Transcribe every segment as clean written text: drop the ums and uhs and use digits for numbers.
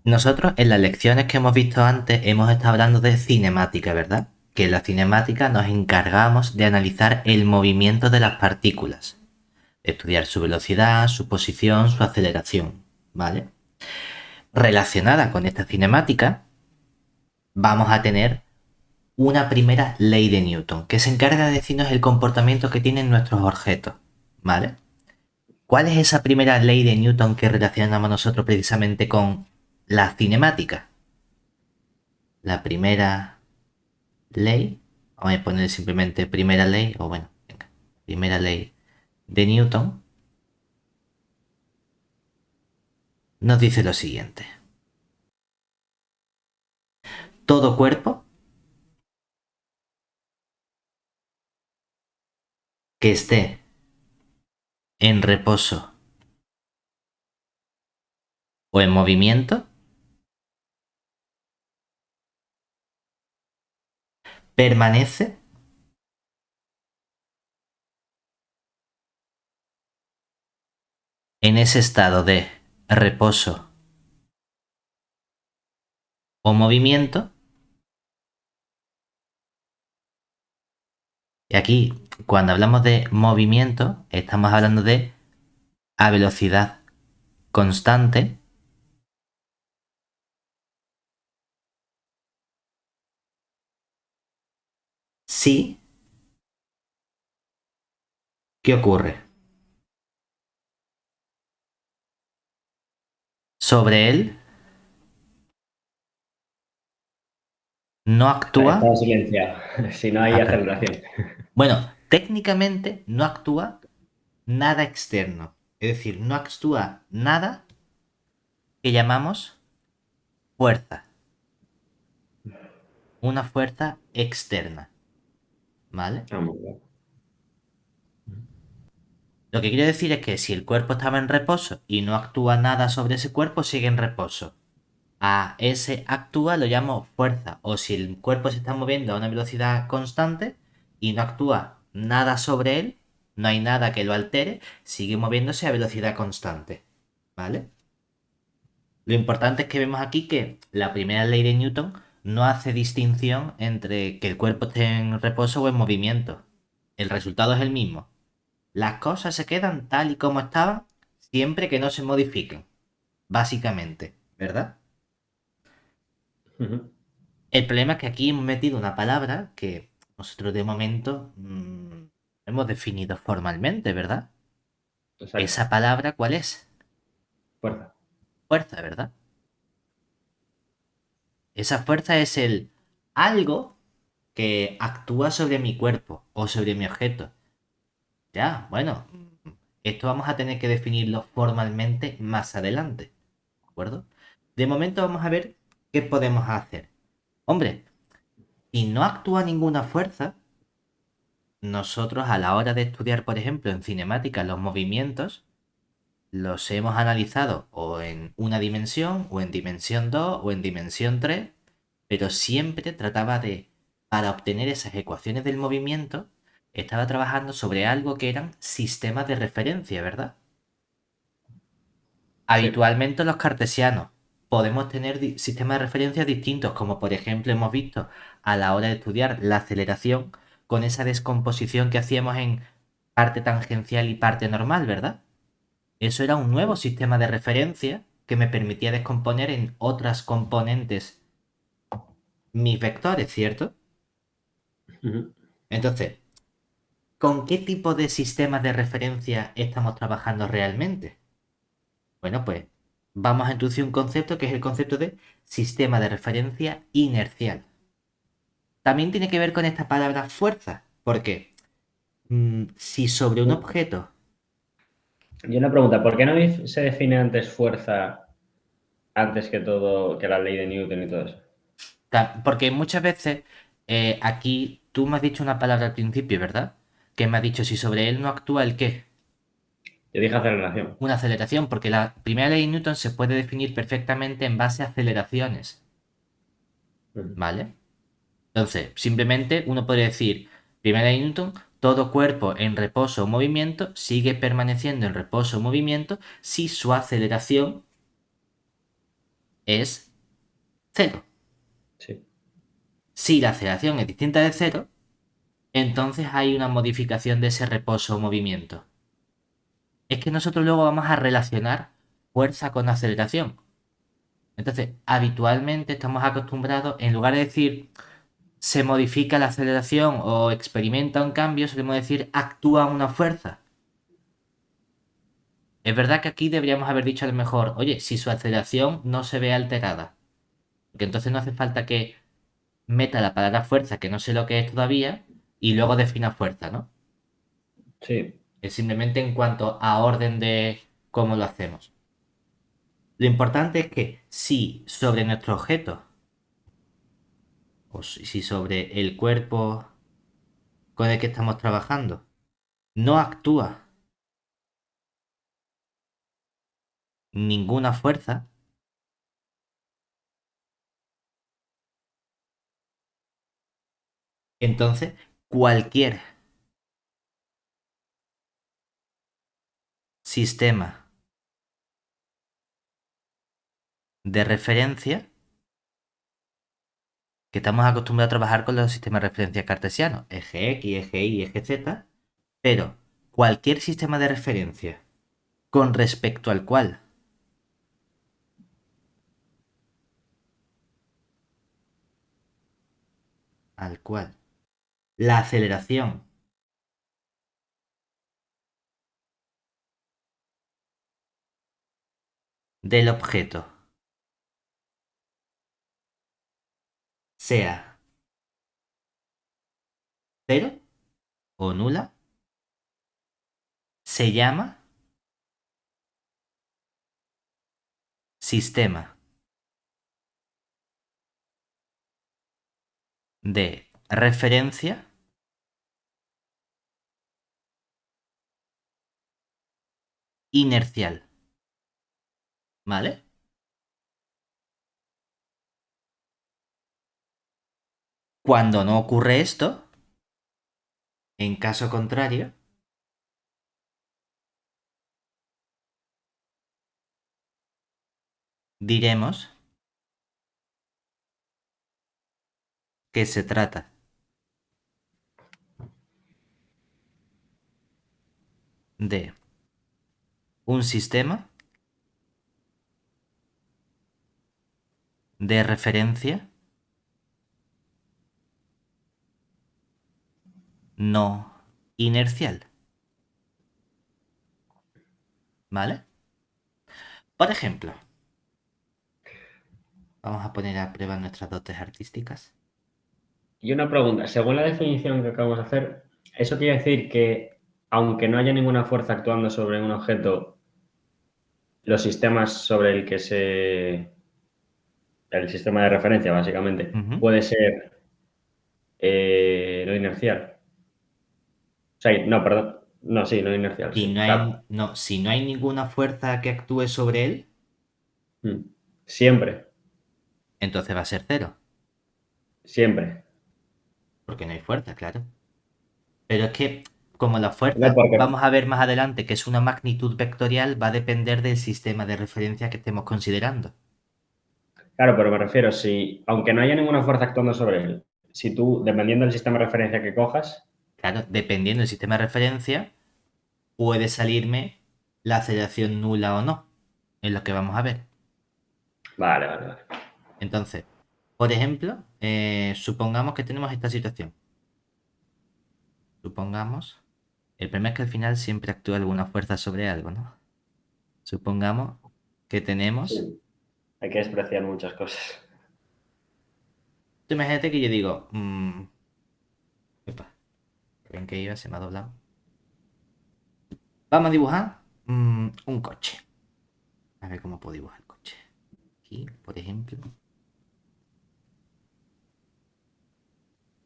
Nosotros en las lecciones que hemos visto antes hemos estado hablando de cinemática, ¿verdad? Que en la cinemática nos encargamos de analizar el movimiento de las partículas, estudiar su velocidad, su posición, su aceleración, ¿vale? Relacionada con esta cinemática, vamos a tener una primera ley de Newton, que se encarga de decirnos el comportamiento que tienen nuestros objetos, ¿vale? ¿Cuál es esa primera ley de Newton que relacionamos nosotros precisamente con la cinemática? La primera ley, vamos a poner simplemente primera ley, o bueno, venga, primera ley de Newton, nos dice lo siguiente. Todo cuerpo que esté en reposo o en movimiento permanece en ese estado de reposo o movimiento. Y aquí, cuando hablamos de movimiento, estamos hablando de a velocidad constante. Sí, ¿qué ocurre? Sobre él no actúa. Estaba silenciado. Si no hay Ah, perdón. aceleración. Bueno, técnicamente no actúa nada externo. Es decir, no actúa nada que llamamos fuerza. Una fuerza externa. ¿Vale? Ah, muy bien. Lo que quiero decir es que si el cuerpo estaba en reposo y no actúa nada sobre ese cuerpo, sigue en reposo. A ese actúa lo llamo fuerza. O si el cuerpo se está moviendo a una velocidad constante y no actúa nada sobre él, no hay nada que lo altere, sigue moviéndose a velocidad constante. ¿Vale? Lo importante es que vemos aquí que la primera ley de Newton no hace distinción entre que el cuerpo esté en reposo o en movimiento. El resultado es el mismo. Las cosas se quedan tal y como estaban siempre que no se modifiquen, básicamente, ¿verdad? Ujú. El problema es que aquí hemos metido una palabra que nosotros de momento hemos definido formalmente, ¿verdad? Exacto. ¿Esa palabra cuál es? Fuerza. Fuerza, ¿verdad? Esa fuerza es el algo que actúa sobre mi cuerpo o sobre mi objeto. Ya, bueno, esto vamos a tener que definirlo formalmente más adelante, ¿de acuerdo? De momento vamos a ver qué podemos hacer. Hombre, si no actúa ninguna fuerza, nosotros a la hora de estudiar, por ejemplo, en cinemática los movimientos, los hemos analizado o en una dimensión, o en dimensión 2 o en dimensión 3, pero siempre trataba de, para obtener esas ecuaciones del movimiento, estaba trabajando sobre algo que eran sistemas de referencia, ¿verdad? Sí. Habitualmente los cartesianos podemos tener sistemas de referencia distintos, como por ejemplo hemos visto a la hora de estudiar la aceleración con esa descomposición que hacíamos en parte tangencial y parte normal, ¿verdad? Eso era un nuevo sistema de referencia que me permitía descomponer en otras componentes mis vectores, ¿cierto? Ujú. Entonces, ¿con qué tipo de sistemas de referencia estamos trabajando realmente? Bueno, pues vamos a introducir un concepto que es el concepto de sistema de referencia inercial. También tiene que ver con esta palabra fuerza, porque si sobre un objeto, Y una pregunta, ¿por qué no se define antes fuerza antes que todo, que la ley de Newton y todo eso? porque muchas veces aquí tú me has dicho una palabra al principio, ¿verdad? Que me has dicho si sobre él no actúa el qué, Yo dije aceleración. una aceleración, porque la primera ley de Newton se puede definir perfectamente en base a aceleraciones, Ujú. ¿vale? Entonces, simplemente uno podría decir, primera de Newton, todo cuerpo en reposo o movimiento sigue permaneciendo en reposo o movimiento si su aceleración es 0. Sí. Si la aceleración es distinta de 0, entonces hay una modificación de ese reposo o movimiento. Es que nosotros luego vamos a relacionar fuerza con aceleración. Entonces, habitualmente estamos acostumbrados, en lugar de decir se modifica la aceleración o experimenta un cambio, solemos decir actúa una fuerza. Es verdad que aquí deberíamos haber dicho a lo mejor, oye, si su aceleración no se ve alterada, porque entonces no hace falta que meta la palabra fuerza, que no sé lo que es todavía, y luego defina fuerza, ¿no? Sí. Es simplemente en cuanto a orden de cómo lo hacemos. Lo importante es que si sobre nuestro objeto, o si sobre el cuerpo con el que estamos trabajando, no actúa ninguna fuerza, entonces cualquier sistema de referencia, que estamos acostumbrados a trabajar con los sistemas de referencia cartesianos, eje X, eje Y, eje Z, pero cualquier sistema de referencia con respecto al cual la aceleración del objeto sea cero o nula, se llama sistema de referencia inercial. ¿Vale? Cuando no ocurre esto, en caso contrario, diremos que se trata de un sistema de referencia no inercial. ¿Vale? Por ejemplo, vamos a poner a prueba nuestras dotes artísticas. Y una pregunta, según la definición que acabamos de hacer, ¿eso quiere decir que aunque no haya ninguna fuerza actuando sobre un objeto, los sistemas sobre el que se... el sistema de referencia, básicamente, Ujú. puede ser no inercial? O sea, no, perdón. No, sí, no inercial, Si sí, no claro. hay, no, si no hay ninguna fuerza que actúe sobre él, Mm. Siempre, entonces va a ser cero, siempre. porque no hay fuerza, claro. Pero es que, como la No, fuerza, porque, vamos a ver más adelante que es una magnitud vectorial, va a depender del sistema de referencia que estemos considerando. claro, pero me refiero, si, aunque no haya ninguna fuerza actuando sobre él, si tú, dependiendo del sistema de referencia que cojas, Claro, dependiendo del sistema de referencia, puede salirme la aceleración nula o no, es lo que vamos a ver. vale, vale, vale. Entonces, por ejemplo, supongamos que tenemos esta situación. Supongamos, el problema es que al final siempre actúa alguna fuerza sobre algo, ¿no? Supongamos que tenemos, Sí, hay que despreciar muchas cosas. tú imagínate que yo digo, epa, ¿en qué iba? Se me ha doblado. Vamos a dibujar un coche. A ver cómo puedo dibujar el coche. Aquí, por ejemplo,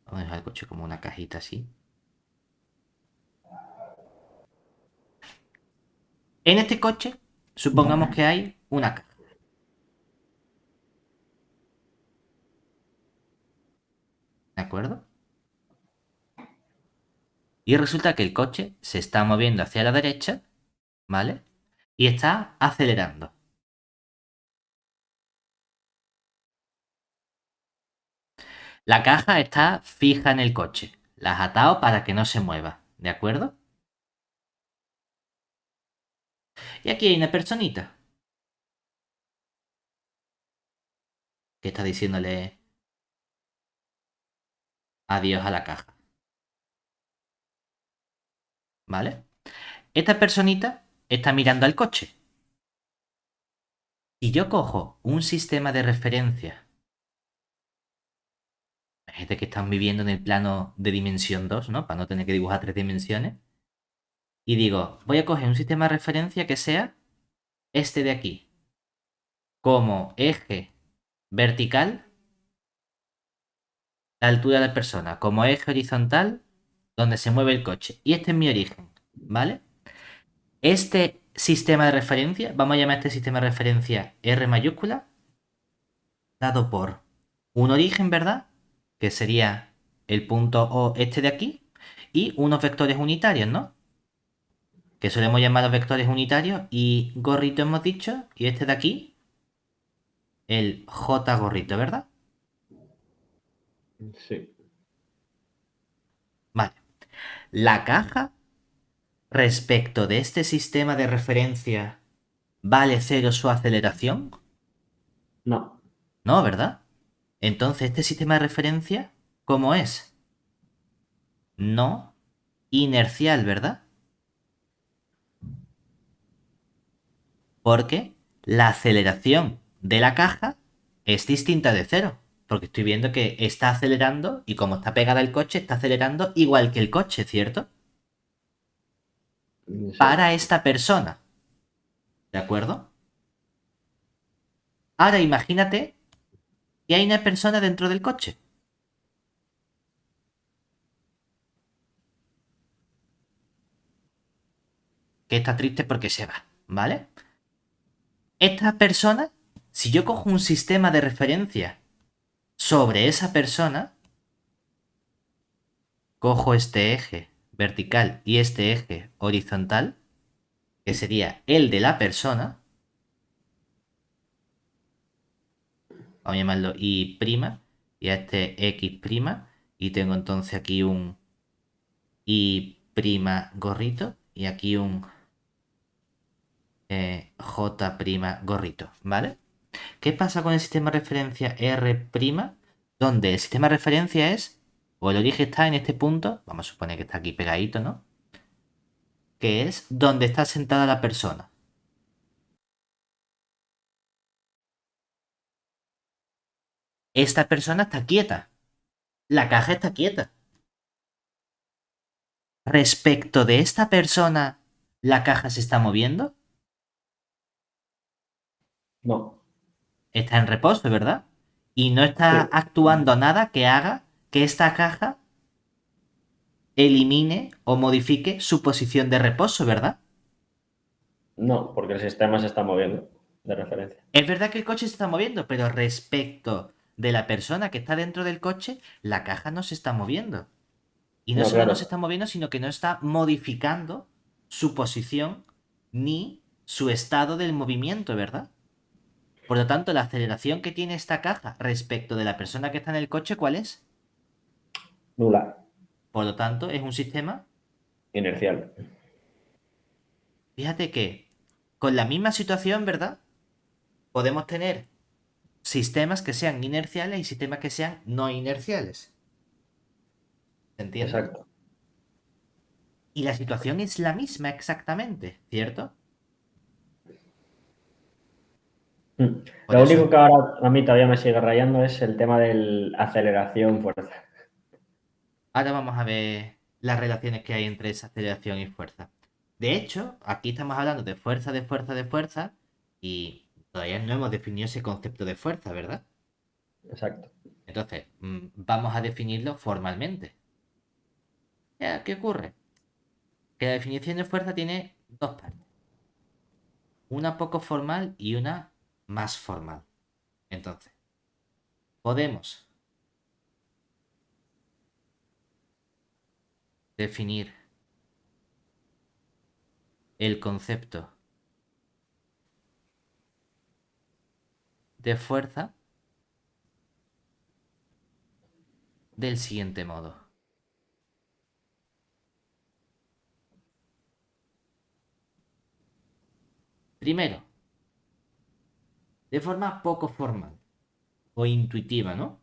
vamos a dibujar el coche como una cajita así. En este coche, supongamos que hay una caja, ¿de acuerdo? Y resulta que el coche se está moviendo hacia la derecha, ¿vale? Y está acelerando. La caja está fija en el coche. La has atado para que no se mueva. ¿De acuerdo? Y aquí hay una personita que está diciéndole adiós a la caja. ¿Vale? Esta personita está mirando al coche. Si yo cojo un sistema de referencia, gente que están viviendo en el plano de dimensión 2, ¿no? Para no tener que dibujar 3 dimensiones. Y digo, voy a coger un sistema de referencia que sea este de aquí, como eje vertical, la altura de la persona, como eje horizontal, donde se mueve el coche. Y este es mi origen, ¿vale? Este sistema de referencia, vamos a llamar a este sistema de referencia R mayúscula, dado por un origen, ¿verdad? Que sería el punto O este de aquí, y unos vectores unitarios, ¿no? Que solemos llamar los vectores unitarios, y gorrito hemos dicho, y este de aquí, el J gorrito, ¿verdad? Sí. Vale. La caja respecto de este sistema de referencia vale cero su aceleración. No. No, ¿verdad? Entonces, este sistema de referencia, ¿cómo es? No inercial, ¿verdad? Porque la aceleración de la caja es distinta de cero. Porque estoy viendo que está acelerando y como está pegada al coche, está acelerando igual que el coche, ¿cierto? Sí. Para esta persona. ¿De acuerdo? Ahora imagínate que hay una persona dentro del coche que está triste porque se va, ¿vale? Esta persona, si yo cojo un sistema de referencia sobre esa persona, cojo este eje vertical y este eje horizontal, que sería el de la persona, vamos a llamarlo Y', y a este X', y tengo entonces aquí un Y' gorrito, y aquí un J' gorrito, ¿vale? ¿Qué pasa con el sistema de referencia R'? Donde el sistema de referencia es, o el origen está en este punto, vamos a suponer que está aquí pegadito, ¿no? Que es donde está sentada la persona. Esta persona está quieta. La caja está quieta. Respecto de esta persona, ¿la caja se está moviendo? No. Está en reposo, ¿verdad? Y no está Sí. actuando nada que haga que esta caja elimine o modifique su posición de reposo, ¿verdad? No, porque el sistema se está moviendo de referencia. Es verdad que el coche se está moviendo, pero respecto de la persona que está dentro del coche, la caja no se está moviendo. Y no No, solo no se claro. está moviendo, sino que no está modificando su posición ni su estado del movimiento, ¿verdad? Por lo tanto, la aceleración que tiene esta caja respecto de la persona que está en el coche, ¿cuál es? Nula. Por lo tanto, es un sistema. Inercial. Fíjate que con la misma situación, ¿verdad? Podemos tener sistemas que sean inerciales y sistemas que sean no inerciales. ¿Se entiende? Exacto. Y la situación es la misma exactamente, ¿cierto? Mm. Por Lo único eso, que ahora a mí todavía me sigue rayando es el tema de aceleración-fuerza. ahora vamos a ver las relaciones que hay entre esa aceleración y fuerza. De hecho, aquí estamos hablando de fuerza, de fuerza, de fuerza, y todavía no hemos definido ese concepto de fuerza, ¿verdad? Exacto. Entonces, vamos a definirlo formalmente. Ya, ¿qué ocurre? Que la definición de fuerza tiene dos partes. Una poco formal y una más formal. Entonces, podemos definir el concepto de fuerza del siguiente modo. Primero, de forma poco formal o intuitiva, ¿no?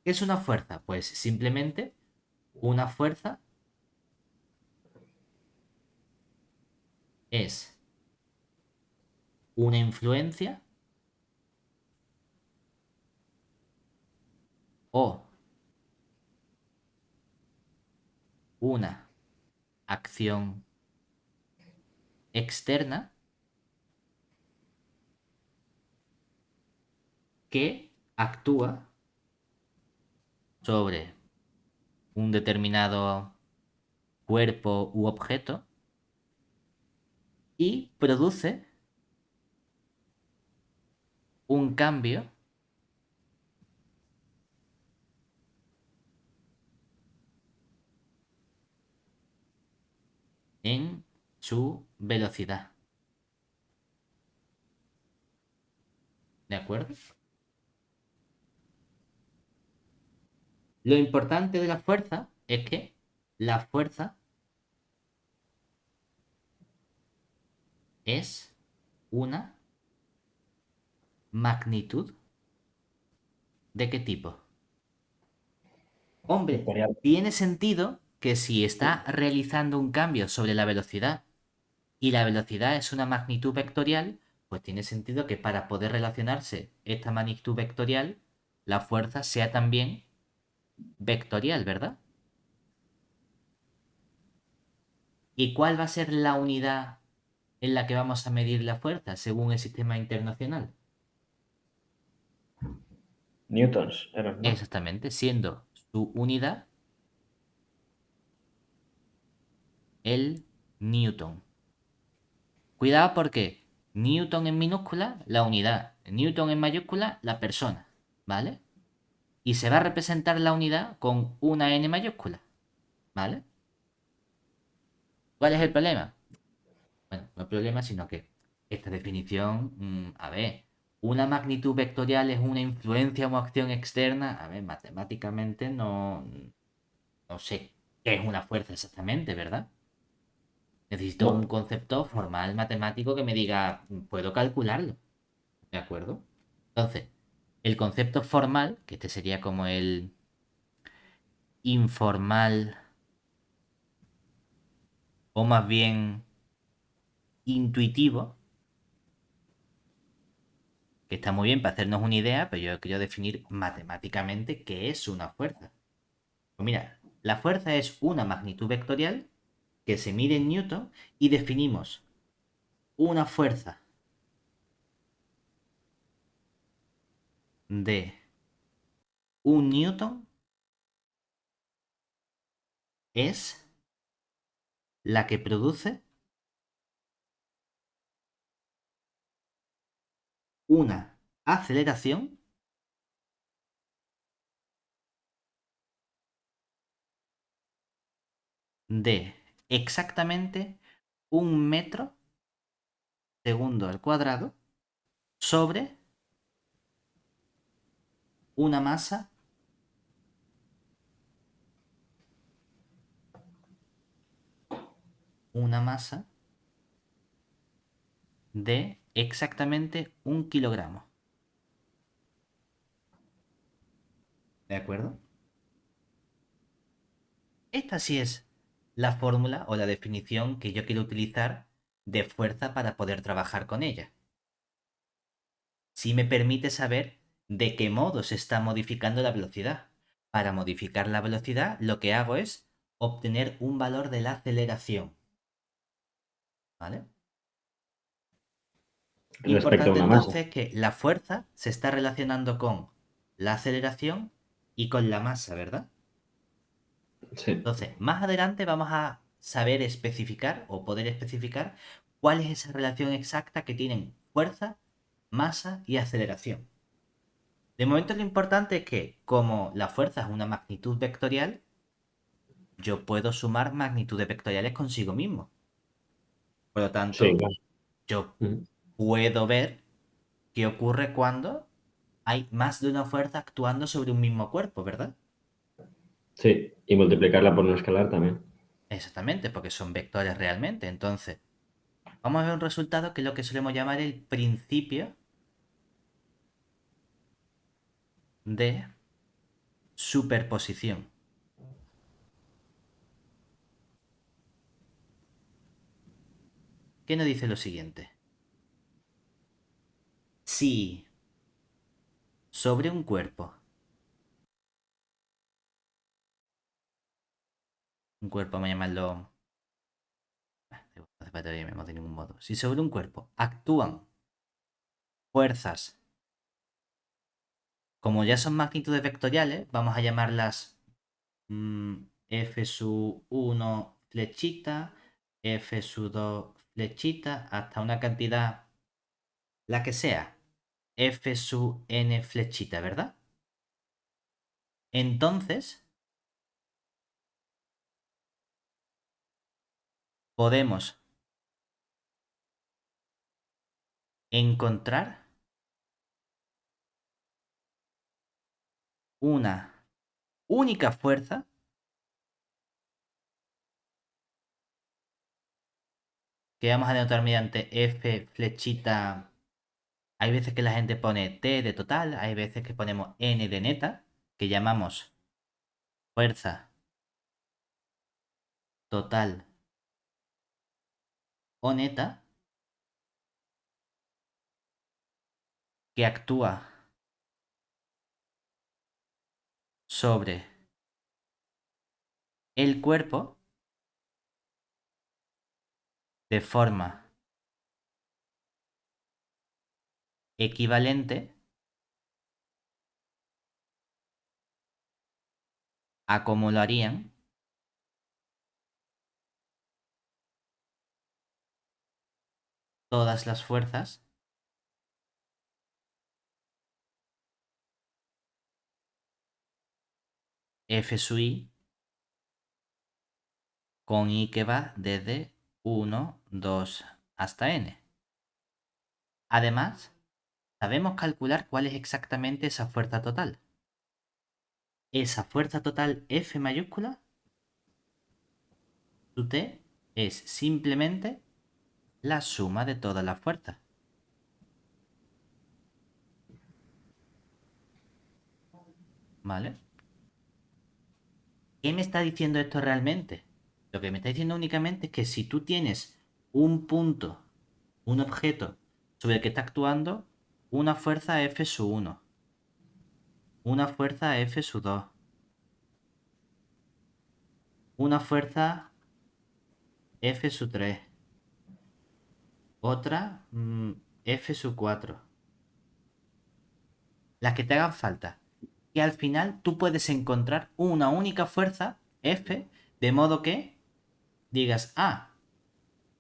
¿Qué es una fuerza? Pues simplemente una fuerza es una influencia o una acción externa que actúa sobre un determinado cuerpo u objeto y produce un cambio en su velocidad. ¿De acuerdo? Lo importante de la fuerza es que la fuerza es una magnitud. ¿De qué tipo? Hombre, Vectorial. tiene sentido que si está realizando un cambio sobre la velocidad y la velocidad es una magnitud vectorial, pues tiene sentido que para poder relacionarse esta magnitud vectorial, la fuerza sea también vectorial, ¿verdad? ¿Y cuál va a ser la unidad en la que vamos a medir la fuerza según el sistema internacional? Newtons eran, ¿no? Exactamente, siendo su unidad el newton. Cuidado porque newton en minúscula, la unidad, newton en mayúscula, la persona, ¿vale? Y se va a representar la unidad con una n mayúscula, ¿vale? ¿Cuál es el problema? Bueno, no el problema, sino que esta definición, a ver, una magnitud vectorial es una influencia o acción externa. A ver, matemáticamente no sé qué es una fuerza exactamente, ¿verdad? Necesito un No. concepto formal matemático que me diga, puedo calcularlo, ¿de acuerdo? Entonces, el concepto formal, que este sería como el informal o más bien intuitivo, que está muy bien para hacernos una idea, pero yo quiero definir matemáticamente qué es una fuerza. Pues mira, la fuerza es una magnitud vectorial que se mide en newton y definimos una fuerza de un newton es la que produce una aceleración de exactamente un metro segundo al cuadrado sobre una masa, una masa de exactamente un kilogramo. ¿De acuerdo? Esta sí es la fórmula o la definición que yo quiero utilizar de fuerza para poder trabajar con ella. Sí me permite saber de qué modo se está modificando la velocidad. Para modificar la velocidad, lo que hago es obtener un valor de la aceleración. ¿Vale? Respecto a Importante una masa. entonces que la fuerza se está relacionando con la aceleración y con la masa, ¿verdad? Sí. Entonces, más adelante vamos a saber especificar o poder especificar cuál es esa relación exacta que tienen fuerza, masa y aceleración. De momento lo importante es que como la fuerza es una magnitud vectorial, yo puedo sumar magnitudes vectoriales consigo mismo. Por lo Sí, tanto, claro. yo Ujú. puedo ver qué ocurre cuando hay más de una fuerza actuando sobre un mismo cuerpo, ¿verdad? Sí, y multiplicarla por un escalar también. Exactamente, porque son vectores realmente. Entonces, vamos a ver un resultado que es lo que solemos llamar el principio de superposición. ¿Qué nos dice lo siguiente? Si sobre un cuerpo vamos a llamarlo... No hace falta que de ningún modo. Si sobre un cuerpo actúan fuerzas, como ya son magnitudes vectoriales, vamos a llamarlas F sub 1 flechita, F sub 2 flechita, hasta una cantidad, la que sea, F sub n flechita, ¿verdad? Entonces, podemos encontrar una única fuerza que vamos a denotar mediante F flechita. Hay veces que la gente pone T de total, hay veces que ponemos N de neta, que llamamos fuerza total o neta, que actúa sobre el cuerpo de forma equivalente a como lo harían todas las fuerzas F sub i con i que va desde 1, 2 hasta n. Además, sabemos calcular cuál es exactamente esa fuerza total. Esa fuerza total F mayúscula, su T, es simplemente la suma de todas las fuerzas. ¿Vale? ¿Qué me está diciendo esto realmente? Lo que me está diciendo únicamente es que si tú tienes un punto, un objeto sobre el que está actuando una fuerza F sub 1, una fuerza F sub 2, una fuerza F sub 3, otra F sub 4, las que te hagan falta. Y al final tú puedes encontrar una única fuerza F, de modo que digas,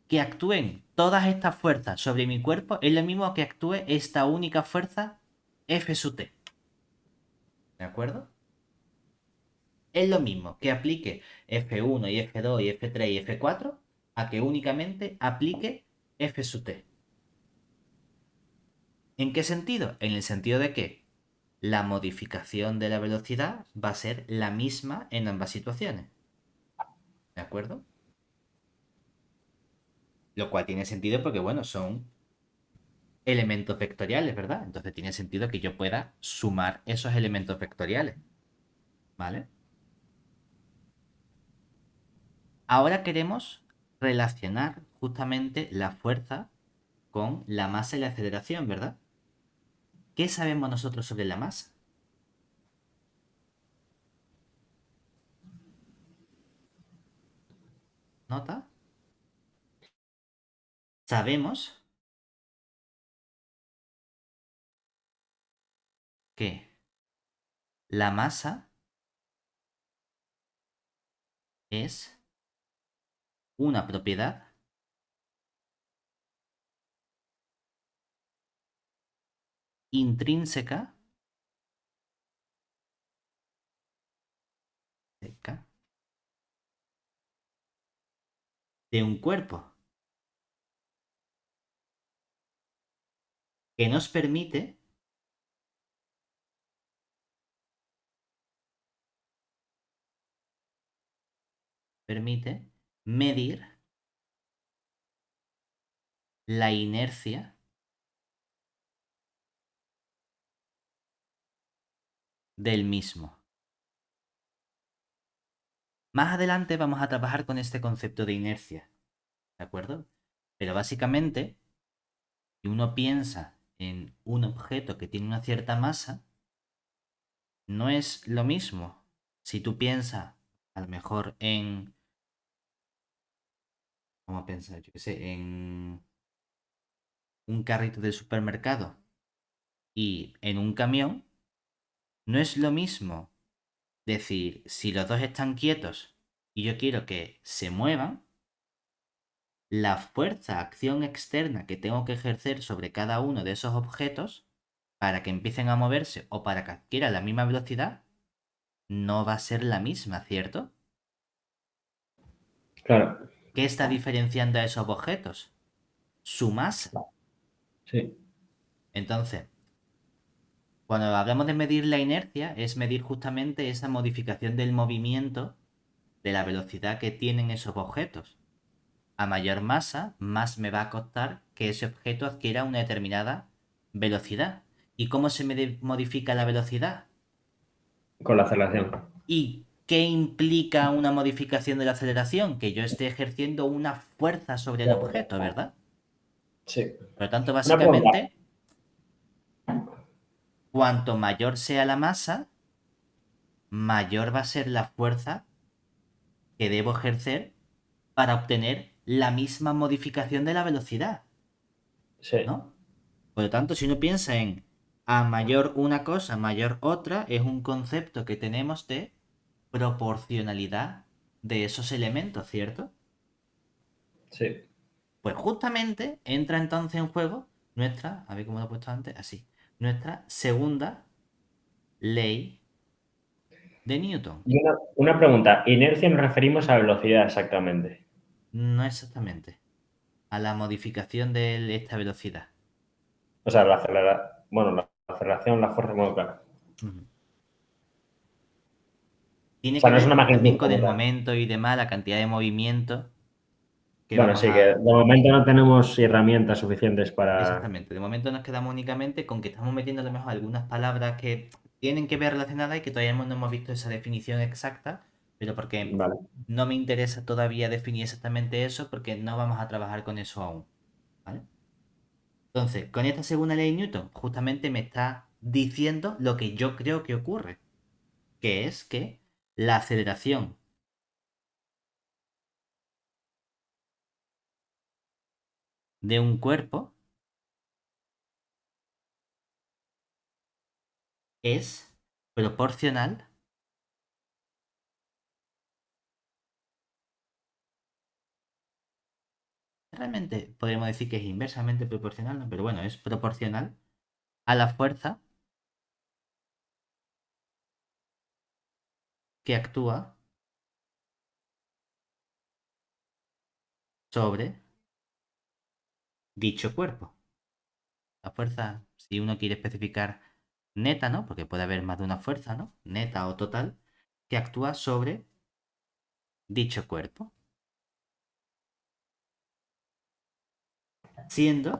que actúen todas estas fuerzas sobre mi cuerpo es lo mismo que actúe esta única fuerza F sub t. ¿De acuerdo? Es lo mismo que aplique F1 y F2 y F3 y F4 a que únicamente aplique F sub t. ¿En qué sentido? En el sentido de que la modificación de la velocidad va a ser la misma en ambas situaciones. ¿De acuerdo? Lo cual tiene sentido porque, bueno, son elementos vectoriales, ¿verdad? Entonces tiene sentido que yo pueda sumar esos elementos vectoriales, ¿vale? Ahora queremos relacionar justamente la fuerza con la masa y la aceleración, ¿verdad? ¿Qué sabemos nosotros sobre la masa? ¿Nota? Sabemos que la masa es una propiedad intrínseca de un cuerpo que nos permite permite medir la inercia del mismo. Más adelante vamos a trabajar con este concepto de inercia, ¿de acuerdo? Pero básicamente, si uno piensa en un objeto que tiene una cierta masa, no es lo mismo. Si tú piensas, a lo mejor en... Vamos a pensar, yo qué sé, en un carrito de supermercado y en un camión, no es lo mismo decir, si los dos están quietos y yo quiero que se muevan, la fuerza, acción externa que tengo que ejercer sobre cada uno de esos objetos para que empiecen a moverse o para que adquieran la misma velocidad, no va a ser la misma, ¿cierto? Claro, ¿Qué está diferenciando a esos objetos? Su masa. sí, Entonces, cuando hablamos de medir la inercia, es medir justamente esa modificación del movimiento de la velocidad que tienen esos objetos. A mayor masa, más me va a costar que ese objeto adquiera una determinada velocidad. ¿Y cómo se modifica la velocidad? con la aceleración. ¿Y qué implica una modificación de la aceleración? Que yo esté ejerciendo una fuerza sobre el objeto, ¿verdad? Sí. Por lo tanto, Una pregunta. básicamente, cuanto mayor sea la masa, mayor va a ser la fuerza que debo ejercer para obtener la misma modificación de la velocidad, Sí, ¿no? Por lo tanto, si uno piensa en a mayor una cosa, mayor otra, es un concepto que tenemos de proporcionalidad de esos elementos, ¿cierto? sí. Pues justamente entra entonces en juego nuestra, a ver cómo lo he puesto antes, así, nuestra segunda ley de Newton. Y una pregunta. Inercia nos referimos a velocidad exactamente. No exactamente, a la modificación de esta velocidad. O sea, bueno, la aceleración, la fuerza, bueno, claro. Ujú. O Tiene sea, que no es una ver también magnitud con como el tal. momento y demás, la cantidad de movimiento que Bueno, vamos sí, que de a... momento no tenemos herramientas suficientes para... Exactamente, de momento nos quedamos únicamente con que estamos metiendo a lo mejor algunas palabras que tienen que ver relacionadas y que todavía no hemos visto esa definición exacta, pero porque Vale. no me interesa todavía definir exactamente eso porque no vamos a trabajar con eso aún, ¿vale? Entonces, con esta segunda ley de Newton, justamente me está diciendo lo que yo creo que ocurre, que es que la aceleración de un cuerpo es proporcional. Realmente podríamos decir que es inversamente proporcional, ¿no? Pero bueno, es proporcional a la fuerza que actúa sobre dicho cuerpo. La fuerza, si uno quiere especificar neta, ¿no? Porque puede haber más de una fuerza, ¿no? Neta o total, que actúa sobre dicho cuerpo. Siendo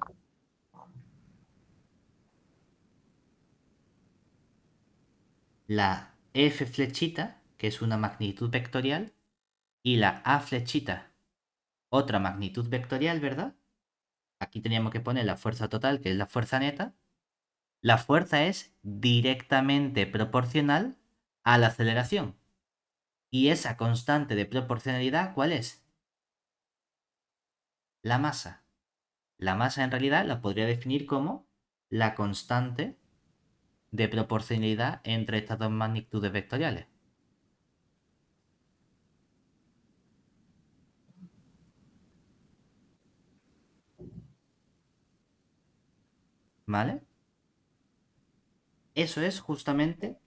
la F flechita, que es una magnitud vectorial, y la A flechita, otra magnitud vectorial, ¿verdad? Aquí teníamos que poner la fuerza total, que es la fuerza neta. La fuerza es directamente proporcional a la aceleración. ¿Y esa constante de proporcionalidad cuál es? La masa. La masa en realidad la podría definir como la constante de proporcionalidad entre estas dos magnitudes vectoriales. ¿Vale? Eso es justamente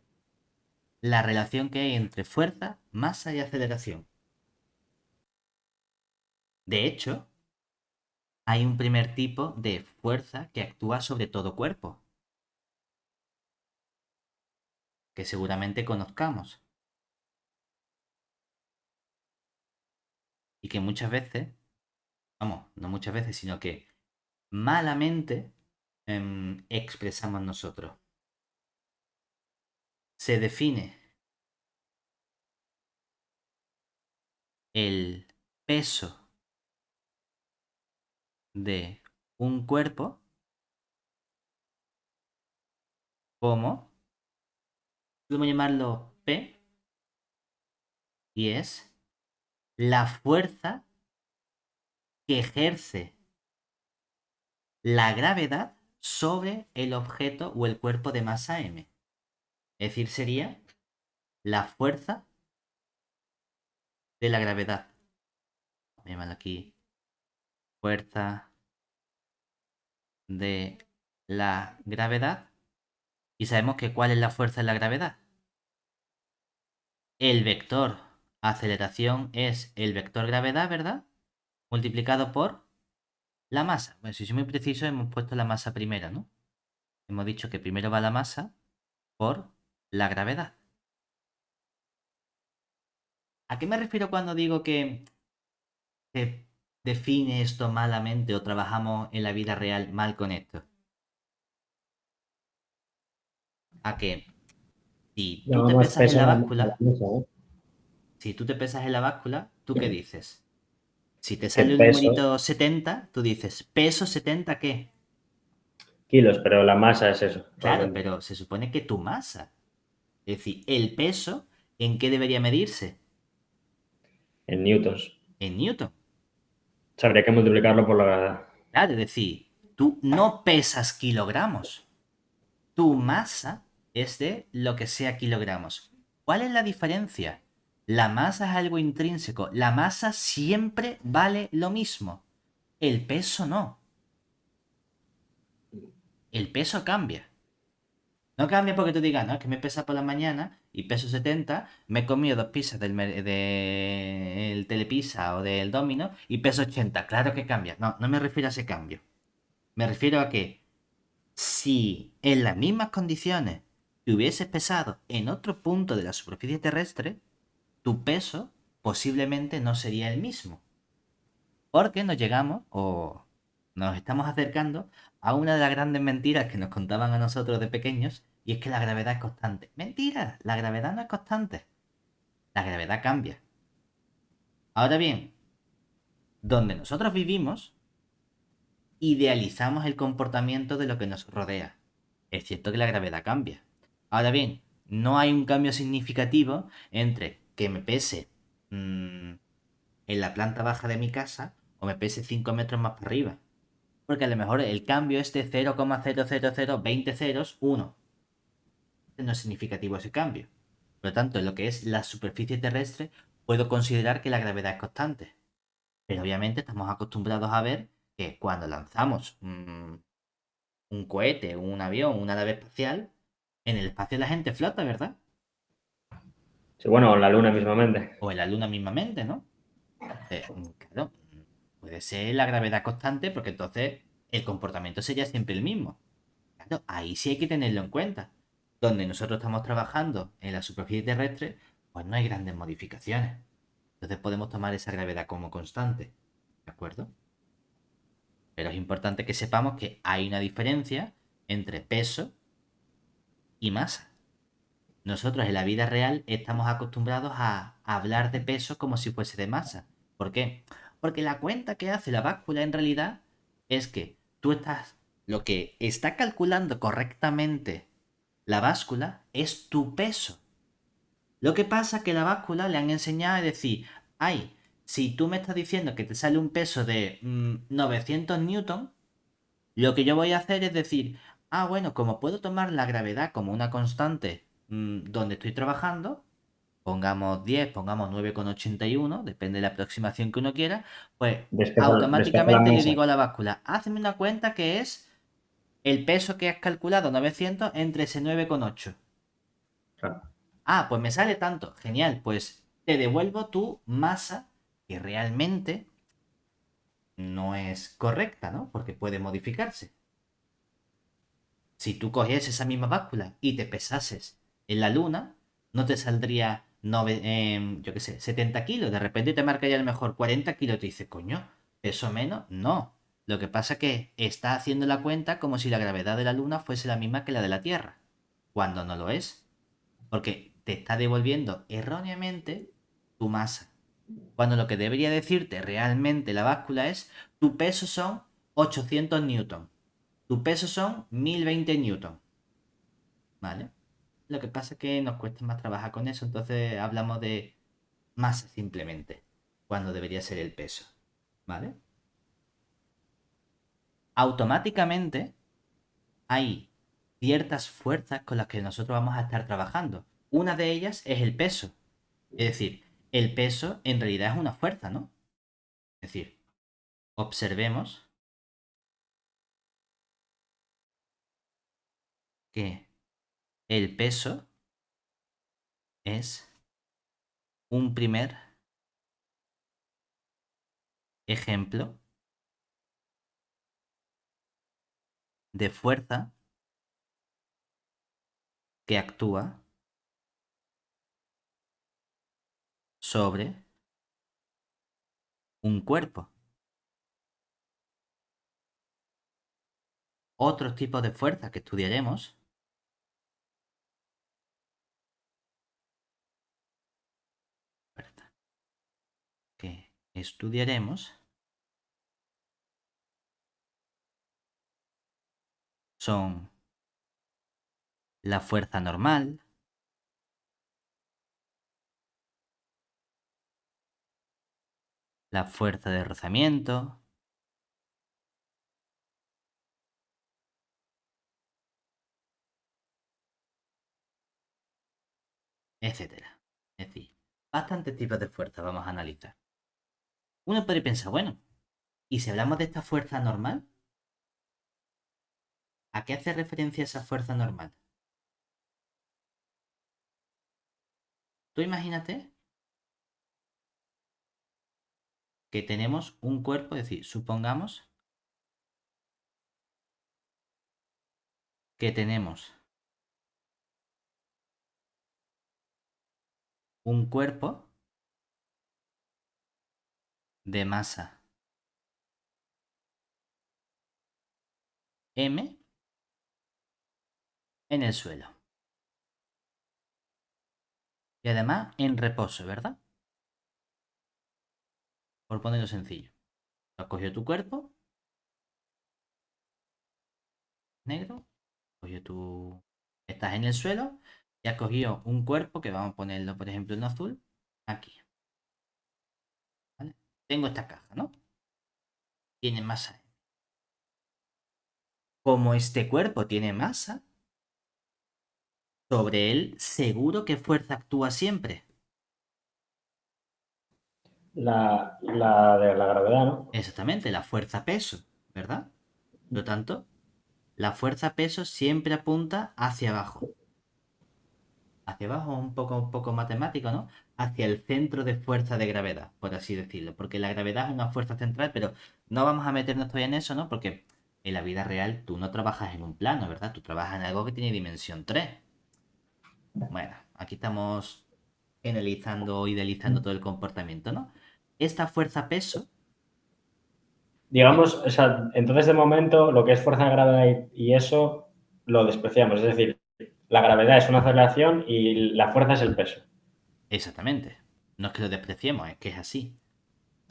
la relación que hay entre fuerza, masa y aceleración. De hecho, hay un primer tipo de fuerza que actúa sobre todo cuerpo, que seguramente conozcamos. y que muchas veces, vamos, no muchas veces, sino que malamente expresamos nosotros. Se define el peso de un cuerpo como, podemos llamarlo P, y es la fuerza que ejerce la gravedad sobre el objeto o el cuerpo de masa m. Es decir, sería la fuerza de la gravedad. Voy a llamarlo aquí fuerza de la gravedad. Y sabemos que ¿cuál es la fuerza de la gravedad? El vector aceleración es el vector gravedad, ¿verdad? Multiplicado por la masa. Bueno, si soy muy preciso, hemos puesto la masa primero, ¿no? Hemos dicho que primero va la masa por la gravedad. ¿A qué me refiero cuando digo que se define esto malamente o trabajamos en la vida real mal con esto? A que si tú te Llamamos pesas en peso la a la báscula, mesa, ¿eh? si tú te pesas en la báscula, ¿tú qué dices? Si te ¿Qué sale un peso? numerito 70, tú dices, ¿peso 70 qué? Kilos, pero la masa es eso, Claro, realmente. pero se supone que tu masa, es decir, el peso, ¿en qué debería medirse? En newtons. En newton. Habría que multiplicarlo por la gravedad. Claro, es decir, tú no pesas kilogramos. Tu masa es de lo que sea kilogramos. ¿Cuál es la diferencia? La masa es algo intrínseco. La masa siempre vale lo mismo. El peso no. El peso cambia. No cambia porque tú digas, no, es que me pesa por la mañana y peso 70, me he comido dos pizzas del Telepizza o del Domino y peso 80. Claro que cambia. No, no me refiero a ese cambio. Me refiero a que si en las mismas condiciones te hubieses pesado en otro punto de la superficie terrestre, tu peso posiblemente no sería el mismo. Porque nos llegamos o nos estamos acercando a una de las grandes mentiras que nos contaban a nosotros de pequeños, y es que la gravedad es constante. Mentira, la gravedad no es constante. La gravedad cambia. Ahora bien, donde nosotros vivimos, idealizamos el comportamiento de lo que nos rodea. Es cierto que la gravedad cambia. Ahora bien, no hay un cambio significativo entre que me pese en la planta baja de mi casa o me pese 5 metros más para arriba. Porque a lo mejor el cambio es de 0,00020 ceros, 1. No es significativo ese cambio. Por lo tanto, en lo que es la superficie terrestre, puedo considerar que la gravedad es constante. Pero obviamente estamos acostumbrados a ver que cuando lanzamos un cohete, un avión, una nave espacial, en el espacio la gente flota, ¿verdad? Sí, bueno, la luna mismamente. O en la luna mismamente, ¿no? Claro, puede ser la gravedad constante porque entonces el comportamiento sería siempre el mismo. Claro, ahí sí hay que tenerlo en cuenta. Donde nosotros estamos trabajando en la superficie terrestre, pues no hay grandes modificaciones. Entonces podemos tomar esa gravedad como constante. ¿De acuerdo? Pero es importante que sepamos que hay una diferencia entre peso y masa. Nosotros en la vida real estamos acostumbrados a hablar de peso como si fuese de masa. ¿Por qué? Porque la cuenta que hace la báscula en realidad es que tú estás, lo que está calculando correctamente la báscula es tu peso. Lo que pasa es que la báscula le han enseñado a decir, ay, si tú me estás diciendo que te sale un peso de 900 newton, lo que yo voy a hacer es decir, ah, bueno, como puedo tomar la gravedad como una constante donde estoy trabajando, pongamos 10, pongamos 9,81, depende de la aproximación que uno quiera, pues Despeja la automáticamente le masa. digo a la báscula, hazme una cuenta que es el peso que has calculado, 900, entre ese 9,8. Claro. Ah, pues me sale tanto. Genial, pues te devuelvo tu masa, que realmente no es correcta, ¿no? Porque puede modificarse. Si tú coges esa misma báscula y te pesases en la luna, no te saldría yo qué sé, 70 kilos, de repente te marca ya a lo mejor 40 kilos, te dice, coño, ¿peso menos? No. Lo que pasa es que está haciendo la cuenta como si la gravedad de la Luna fuese la misma que la de la Tierra, cuando no lo es, porque te está devolviendo erróneamente tu masa. Cuando lo que debería decirte realmente la báscula es, tu peso son 800 newton, tu peso son 1020 newton, ¿vale? Lo que pasa es que nos cuesta más trabajar con eso, entonces hablamos de masa simplemente, cuando debería ser el peso, ¿vale? Automáticamente hay ciertas fuerzas con las que nosotros vamos a estar trabajando. Una de ellas es el peso. Es decir, el peso en realidad es una fuerza, ¿no? Es decir, observemos que el peso es un primer ejemplo de fuerza que actúa sobre un cuerpo. Otros tipos de fuerza que estudiaremos, que estudiaremos son la fuerza normal, la fuerza de rozamiento, etcétera. Es decir, bastantes tipos de fuerza vamos a analizar. Uno puede pensar, bueno, ¿y si hablamos de esta fuerza normal? ¿A qué hace referencia esa fuerza normal? Tú imagínate que tenemos un cuerpo, es decir, supongamos que tenemos un cuerpo de masa M en el suelo. Y además en reposo, ¿verdad? Por ponerlo sencillo. Has cogido tu cuerpo, negro, cogido tu... Estás en el suelo y has cogido un cuerpo que vamos a ponerlo, por ejemplo, en azul, aquí. ¿Vale? Tengo esta caja, ¿no? Tiene masa. Como este cuerpo tiene masa, sobre él seguro que fuerza actúa siempre. La de la gravedad, ¿no? Exactamente, la fuerza peso, ¿verdad? Por lo tanto, la fuerza peso siempre apunta hacia abajo. Hacia abajo, un poco matemático, ¿no? Hacia el centro de fuerza de gravedad, por así decirlo. Porque la gravedad es una fuerza central, pero no vamos a meternos todavía en eso, ¿no? Porque en la vida real tú no trabajas en un plano, ¿verdad? Tú trabajas en algo que tiene dimensión 3. Bueno, aquí estamos analizando o idealizando todo el comportamiento, ¿no? Esta fuerza peso, Digamos, o sea, entonces de momento lo que es fuerza de gravedad y eso lo despreciamos. Es decir, la gravedad es una aceleración y la fuerza es el peso. exactamente. No es que lo despreciemos, es que es así.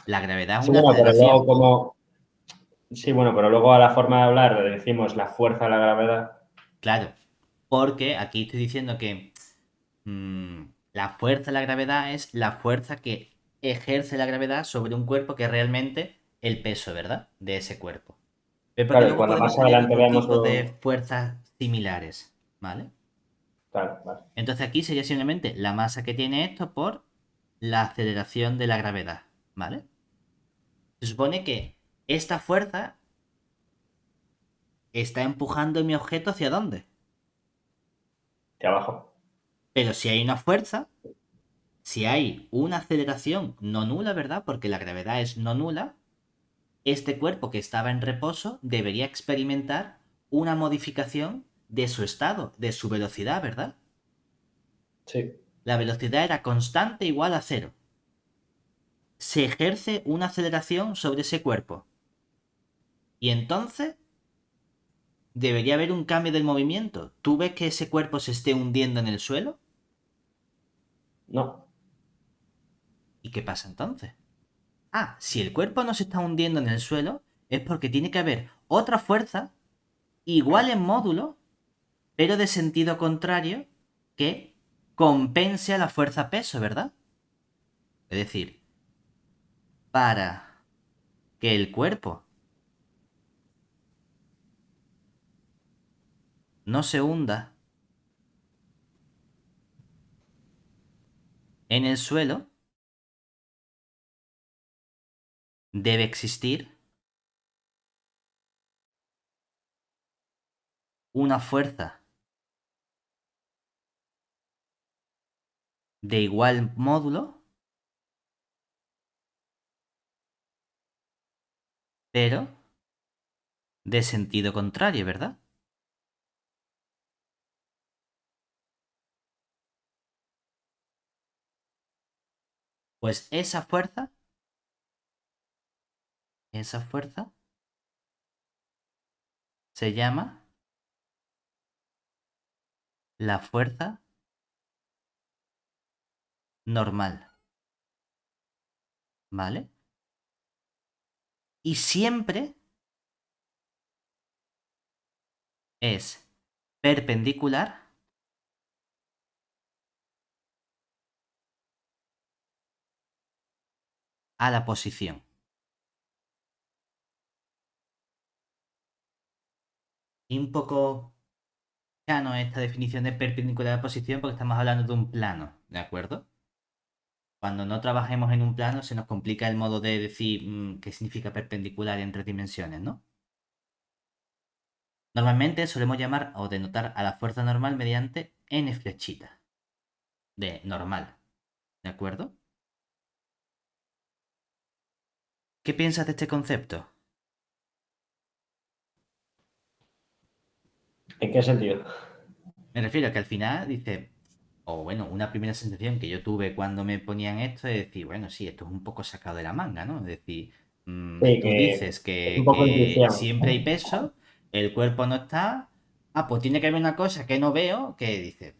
La gravedad es Sí, una bueno, pero luego aceleración. como... Sí, bueno, pero luego a la forma de hablar le decimos la fuerza de la gravedad. Claro, porque aquí estoy diciendo que la fuerza de la gravedad es la fuerza que ejerce la gravedad sobre un cuerpo que es realmente el peso, ¿verdad? De ese cuerpo. Es porque Claro, y luego cuando podemos más tener adelante otro veamos... tipo de fuerzas similares, ¿vale? Claro, vale. Entonces aquí sería simplemente la masa que tiene esto por la aceleración de la gravedad, ¿vale? Se supone que esta fuerza está empujando mi objeto hacia dónde. De abajo. Pero si hay una fuerza, si hay una aceleración no nula, ¿verdad? Porque la gravedad es no nula, este cuerpo que estaba en reposo debería experimentar una modificación de su estado, de su velocidad, ¿verdad? Sí. la velocidad era constante igual a cero. Se ejerce una aceleración sobre ese cuerpo. Y entonces debería haber un cambio del movimiento. ¿Tú ves que ese cuerpo se esté hundiendo en el suelo? No, ¿Y qué pasa entonces? Ah, si el cuerpo no se está hundiendo en el suelo, es porque tiene que haber otra fuerza igual en módulo, pero de sentido contrario, que compense a la fuerza peso, ¿verdad? Es decir, para que el cuerpo no se hunda en el suelo, debe existir una fuerza de igual módulo, pero de sentido contrario, ¿verdad? Pues esa fuerza se llama la fuerza normal, ¿vale? Y siempre es perpendicular a la posición. Y un poco no esta definición de perpendicular a la posición porque estamos hablando de un plano, ¿de acuerdo? Cuando no trabajemos en un plano se nos complica el modo de decir qué significa perpendicular en tres dimensiones, ¿no? Normalmente solemos llamar o denotar a la fuerza normal mediante n flechita de normal, ¿de acuerdo? ¿Qué piensas de este concepto? ¿en qué sentido? Me refiero a que al final dice, o bueno, una primera sensación que yo tuve cuando me ponían esto es decir, bueno, sí, esto es un poco sacado de la manga, ¿no? Es decir, Sí, tú que dices es un poco que intuición. siempre hay peso, el cuerpo no está, pues tiene que haber una cosa que no veo que dice,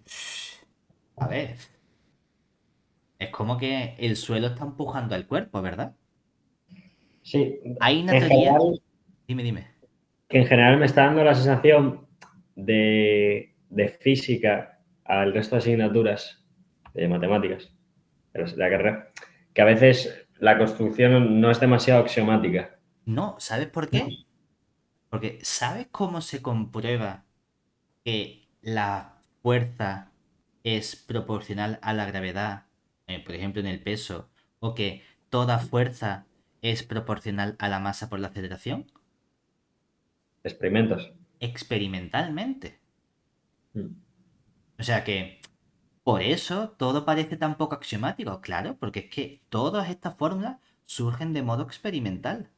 a ver, es como que el suelo está empujando al cuerpo, ¿verdad? Sí, Hay una en teoría, general, dime, que en general me está dando la sensación de física al resto de asignaturas de matemáticas de la carrera, que a veces la construcción no es demasiado axiomática. no, ¿sabes por qué? Porque ¿sabes cómo se comprueba que la fuerza es proporcional a la gravedad, por ejemplo en el peso, o que toda fuerza es proporcional a la masa por la aceleración? Experimentos. Experimentalmente. Mm. O sea que por eso todo parece tan poco axiomático, claro, porque es que todas estas fórmulas surgen de modo experimental.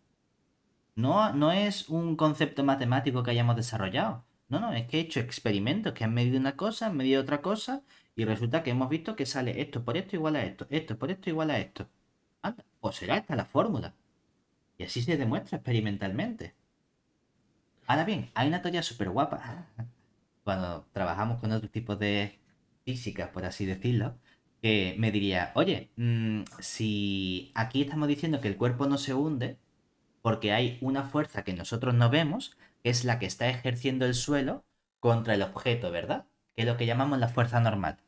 No, no es un concepto matemático que hayamos desarrollado. No, no, es que he hecho experimentos que han medido una cosa, han medido otra cosa, y resulta que hemos visto que sale esto por esto igual a esto por esto igual a esto. Anda, pues será esta la fórmula. Y así se demuestra experimentalmente. Ahora bien, hay una teoría súper guapa cuando trabajamos con otros tipos de físicas, por así decirlo, que me diría, oye, si aquí estamos diciendo que el cuerpo no se hunde, porque hay una fuerza que nosotros no vemos, que es la que está ejerciendo el suelo contra el objeto, ¿verdad? Que es lo que llamamos la fuerza normal.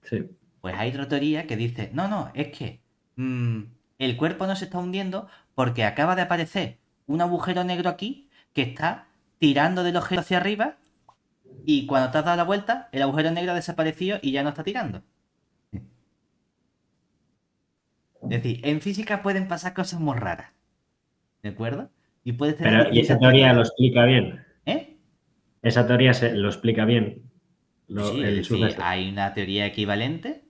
Sí. Pues hay otra teoría que dice, no, no, es que mm, el cuerpo no se está hundiendo porque acaba de aparecer un agujero negro aquí que está tirando del objeto hacia arriba y cuando te has dado la vuelta, el agujero negro ha desaparecido y ya no está tirando. Es decir, en física pueden pasar cosas muy raras, ¿de acuerdo? Y puedes tener Pero, ¿y esa distintas teoría lo teorías. explica bien? ¿Eh? Esa teoría lo explica bien, Sí, es el decir, suceso. hay una teoría equivalente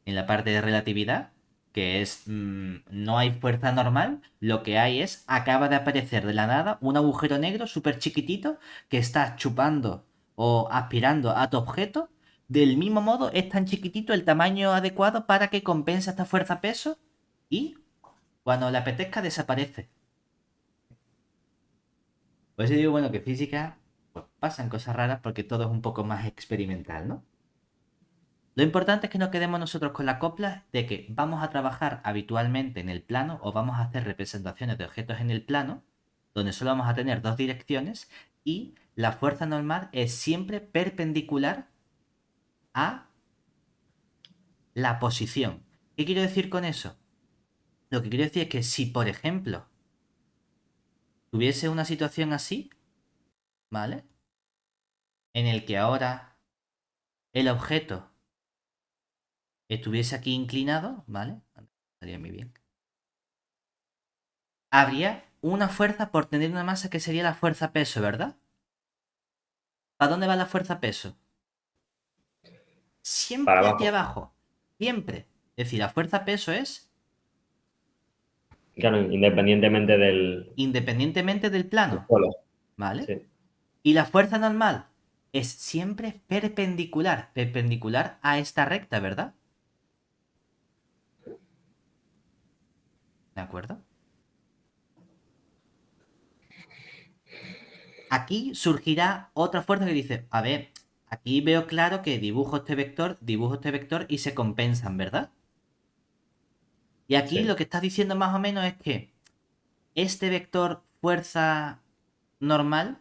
en la parte de relatividad, que es no hay fuerza normal, lo que hay es acaba de aparecer de la nada un agujero negro súper chiquitito que está chupando o aspirando a tu objeto, del mismo modo es tan chiquitito el tamaño adecuado para que compense esta fuerza-peso y cuando le apetezca desaparece. Por eso digo, bueno, que física, pues pasan cosas raras porque todo es un poco más experimental, ¿no? Lo importante es que no quedemos nosotros con la copla de que vamos a trabajar habitualmente en el plano o vamos a hacer representaciones de objetos en el plano, donde solo vamos a tener dos direcciones y la fuerza normal es siempre perpendicular a la posición. ¿Qué quiero decir con eso? Lo que quiero decir es que si, por ejemplo, tuviese una situación así, ¿vale? En el que ahora el objeto estuviese aquí inclinado, ¿vale? Estaría muy bien. Habría una fuerza por tener una masa que sería la fuerza peso, ¿verdad? ¿Para dónde va la fuerza peso? Para Siempre hacia abajo. abajo. Siempre. Es decir, la fuerza peso es Claro, independientemente del independientemente del plano, suelo. ¿vale? Sí, Y la fuerza normal es siempre perpendicular, perpendicular a esta recta, ¿verdad? ¿De acuerdo? Aquí surgirá otra fuerza que dice, a ver, aquí veo claro que dibujo este vector y se compensan, ¿verdad? Y aquí lo sí, que estás diciendo más o menos es que este vector fuerza normal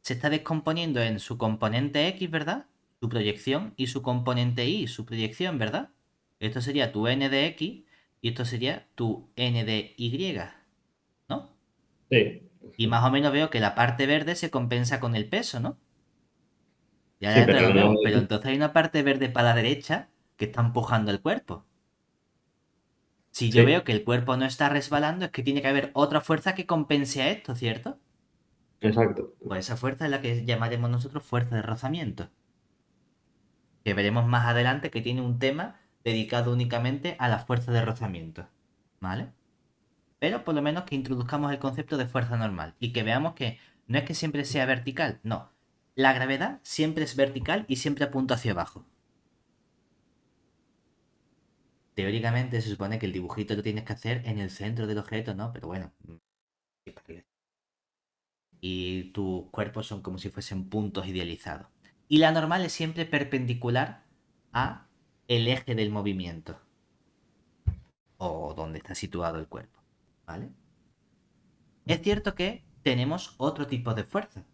se está descomponiendo en su componente X, ¿verdad? Su proyección y su componente Y, su proyección, ¿verdad? Esto sería tu n de X y esto sería tu n de Y, ¿no? sí. Y más o menos veo que la parte verde se compensa con el peso, ¿no? Sí, Ya te pero lo no. veo, pero entonces hay una parte verde para la derecha que está empujando el cuerpo. Si yo veo Sí, que el cuerpo no está resbalando, es que tiene que haber otra fuerza que compense a esto, ¿cierto? exacto. Pues esa fuerza es la que llamaremos nosotros fuerza de rozamiento, que veremos más adelante que tiene un tema dedicado únicamente a la fuerza de rozamiento, ¿vale? Pero por lo menos que introduzcamos el concepto de fuerza normal y que veamos que no es que siempre sea vertical, no. La gravedad siempre es vertical y siempre apunta hacia abajo. Teóricamente se supone que el dibujito lo tienes que hacer en el centro del objeto, ¿no? Pero bueno, y tus cuerpos son como si fuesen puntos idealizados. Y la normal es siempre perpendicular a el eje del movimiento o donde está situado el cuerpo, ¿vale? Es cierto que tenemos otro tipo de fuerza.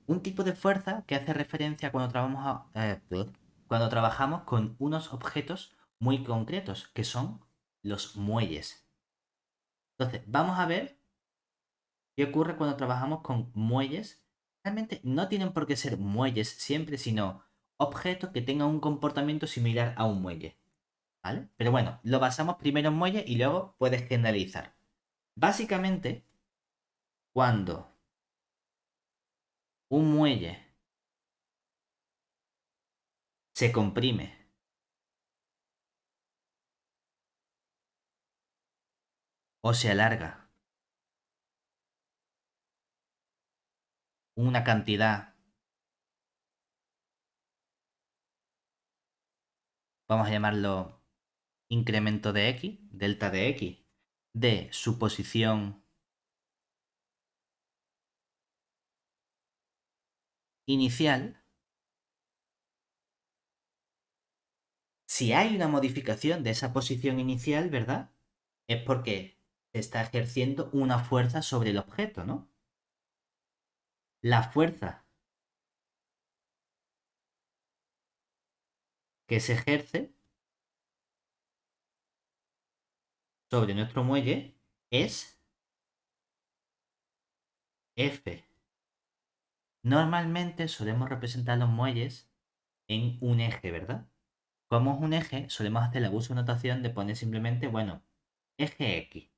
Un tipo de fuerza que hace referencia cuando cuando trabajamos con unos objetos muy concretos, que son los muelles. Entonces, vamos a ver qué ocurre cuando trabajamos con muelles. Realmente no tienen por qué ser muelles siempre, sino objetos que tengan un comportamiento similar a un muelle, ¿vale? Pero bueno, lo basamos primero en muelle y luego puedes generalizar. Básicamente, cuando un muelle se comprime o se alarga una cantidad, vamos a llamarlo incremento de x, delta de x, de su posición inicial, si hay una modificación de esa posición inicial, ¿verdad? Es porque se está ejerciendo una fuerza sobre el objeto, ¿no? La fuerza que se ejerce sobre nuestro muelle es F. Normalmente solemos representar los muelles en un eje, ¿verdad? Como es un eje, solemos hacer el abuso de notación de poner simplemente, bueno, eje X.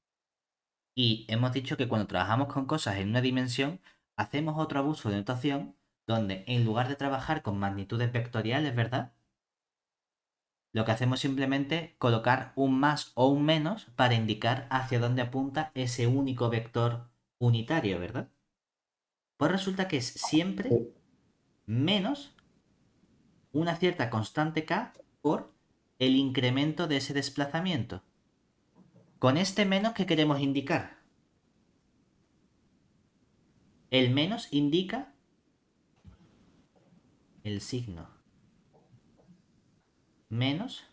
Y hemos dicho que cuando trabajamos con cosas en una dimensión, hacemos otro abuso de notación donde en lugar de trabajar con magnitudes vectoriales, ¿verdad? Lo que hacemos es simplemente colocar un más o un menos para indicar hacia dónde apunta ese único vector unitario, ¿verdad? Pues resulta que es siempre Sí. menos una cierta constante k por el incremento de ese desplazamiento. Con este menos, ¿qué queremos indicar? El menos indica el signo menos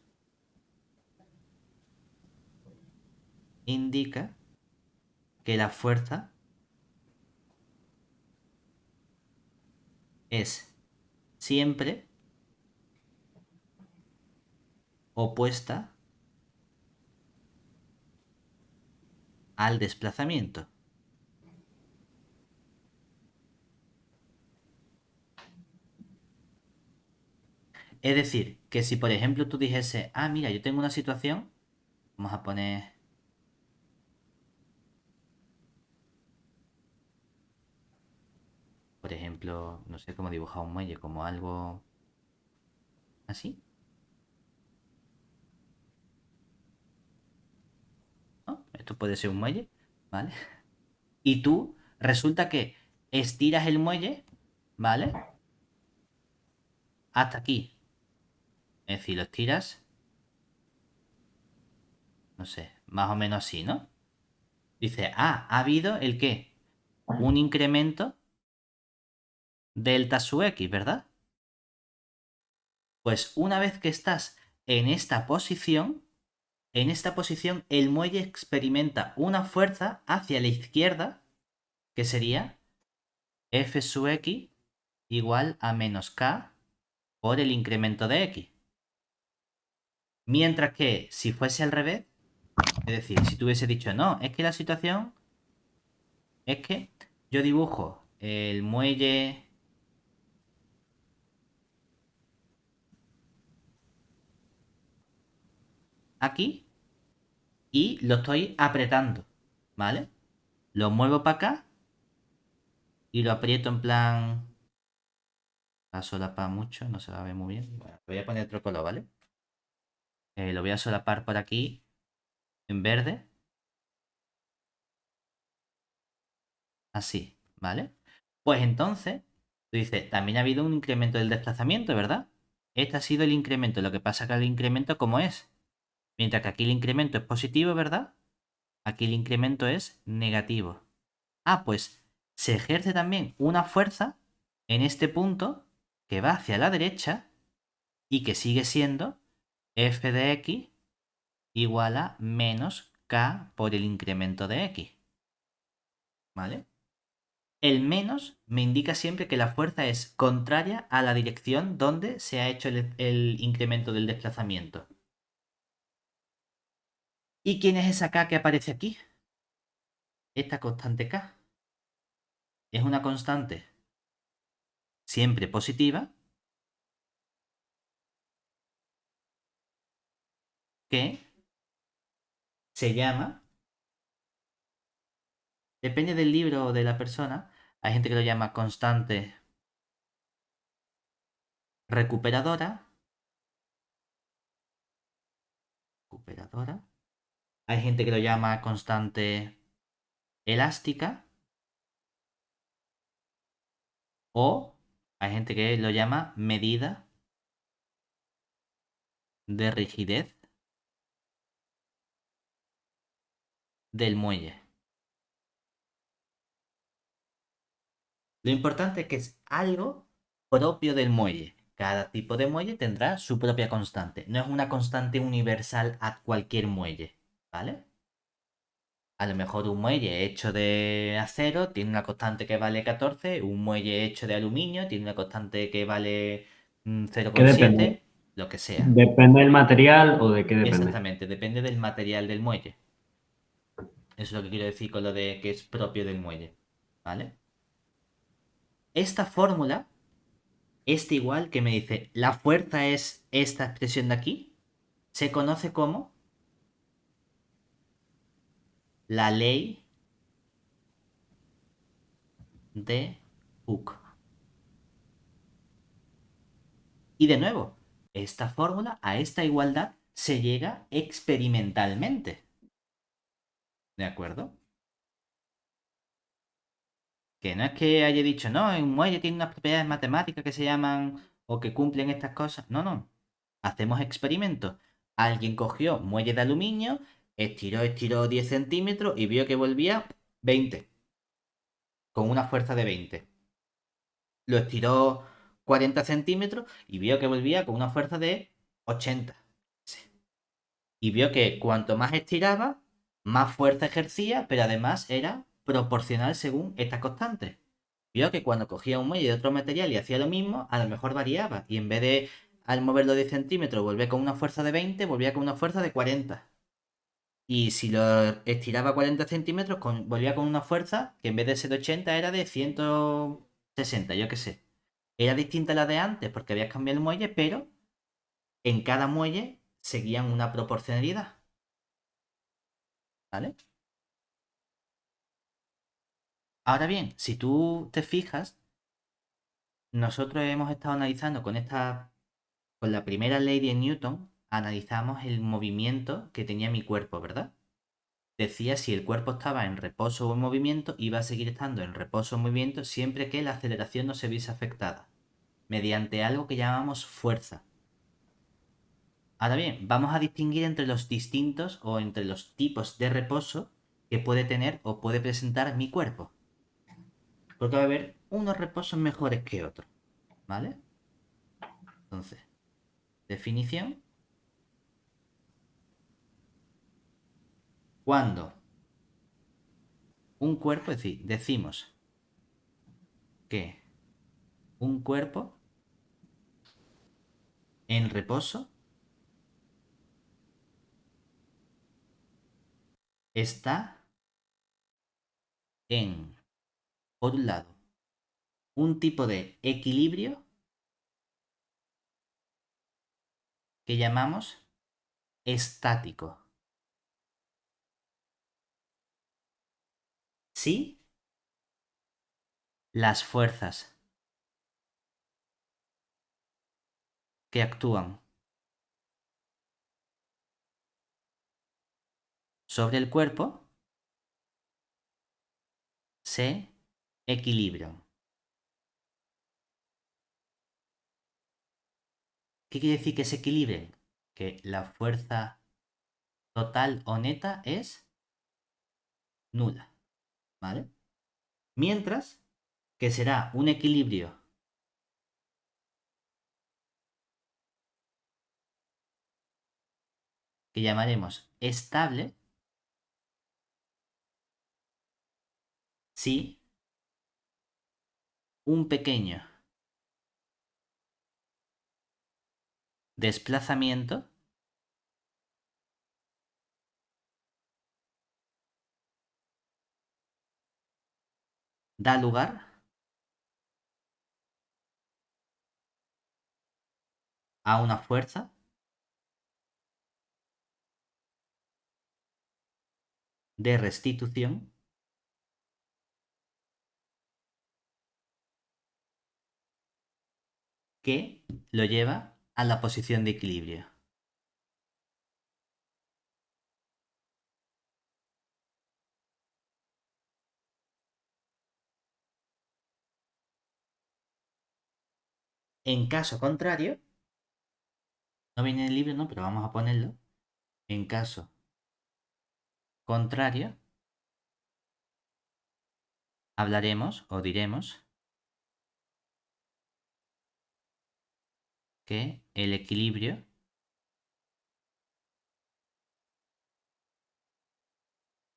indica que la fuerza es siempre opuesta al desplazamiento. Es decir, que si por ejemplo tú dijese, ah, mira, yo tengo una situación, vamos a poner, por ejemplo, no sé cómo dibujar un muelle, como algo así, ¿no? Esto puede ser un muelle, ¿vale? Y tú resulta que estiras el muelle, ¿vale? Hasta aquí. Es decir, lo estiras, no sé, más o menos así, ¿no? Dice, ah, ha habido el qué? Un incremento delta sub x, ¿verdad? Pues una vez que estás en esta posición el muelle experimenta una fuerza hacia la izquierda, que sería f sub x igual a menos k por el incremento de x. Mientras que si fuese al revés, es decir, si tuviese dicho, no, es que la situación es que yo dibujo el muelle aquí y lo estoy apretando, ¿vale? Lo muevo para acá y lo aprieto en plan... Va a solapar mucho, no se va a ver muy bien. Bueno, voy a poner otro color, ¿vale? Lo voy a solapar por aquí en verde. Así, ¿vale? Pues entonces, tú dices, también ha habido un incremento del desplazamiento, ¿verdad? Este ha sido el incremento. Lo que pasa que el incremento, ¿cómo es? Mientras que aquí el incremento es positivo, ¿verdad? Aquí el incremento es negativo. Ah, pues se ejerce también una fuerza en este punto que va hacia la derecha y que sigue siendo f de x igual a menos k por el incremento de x. ¿Vale? El menos me indica siempre que la fuerza es contraria a la dirección donde se ha hecho el incremento del desplazamiento. ¿Y quién es esa k que aparece aquí? Esta constante k. Es una constante siempre positiva que se llama, depende del libro o de la persona, hay gente que lo llama constante recuperadora, recuperadora. Hay gente que lo llama constante elástica o hay gente que lo llama medida de rigidez del muelle. Lo importante es que es algo propio del muelle. Cada tipo de muelle tendrá su propia constante. No es una constante universal a cualquier muelle, ¿vale? A lo mejor un muelle hecho de acero tiene una constante que vale 14, un muelle hecho de aluminio tiene una constante que vale ¿Qué depende? 0,7, lo que sea. ¿Depende del material o de qué depende? Exactamente, depende del material del muelle. Eso es lo que quiero decir con lo de que es propio del muelle, ¿vale? Esta fórmula, este igual que me dice, la fuerza es esta expresión de aquí, se conoce como la ley de Hooke. Y de nuevo, esta fórmula, a esta igualdad, se llega experimentalmente. ¿De acuerdo? Que no es que haya dicho, no, un muelle tiene unas propiedades matemáticas que se llaman o que cumplen estas cosas. No, no. Hacemos experimentos. Alguien cogió muelle de aluminio, estiró 10 centímetros y vio que volvía 20, con una fuerza de 20. Lo estiró 40 centímetros y vio que volvía con una fuerza de 80. Y vio que cuanto más estiraba, más fuerza ejercía, pero además era proporcional según esta constante. Vio que cuando cogía un muelle de otro material y hacía lo mismo, a lo mejor variaba. Y en vez de al moverlo 10 centímetros volver con una fuerza de 20, volvía con una fuerza de 40. Y si lo estiraba 40 centímetros, volvía con una fuerza que en vez de ser de 80 era de 160, yo qué sé. Era distinta a la de antes porque habías cambiado el muelle, pero en cada muelle seguían una proporcionalidad. ¿Vale? Ahora bien, si tú te fijas, nosotros hemos estado analizando con la primera ley de Newton, analizamos el movimiento que tenía mi cuerpo, ¿verdad? Decía si el cuerpo estaba en reposo o en movimiento, iba a seguir estando en reposo o en movimiento siempre que la aceleración no se viese afectada, mediante algo que llamamos fuerza. Ahora bien, vamos a distinguir entre los distintos o entre los tipos de reposo que puede tener o puede presentar mi cuerpo. Porque va a haber unos reposos mejores que otros, ¿vale? Entonces, definición. Cuando un cuerpo, es decir, decimos que un cuerpo en reposo está en, por un lado, un tipo de equilibrio que llamamos estático. Si las fuerzas que actúan sobre el cuerpo se equilibran. ¿Qué quiere decir que se equilibren? Que la fuerza total o neta es nula, ¿vale? Mientras que será un equilibrio que llamaremos estable si un pequeño desplazamiento da lugar a una fuerza de restitución que lo lleva a la posición de equilibrio. En caso contrario, no viene en el libro, no, pero vamos a ponerlo. En caso contrario, hablaremos o diremos que el equilibrio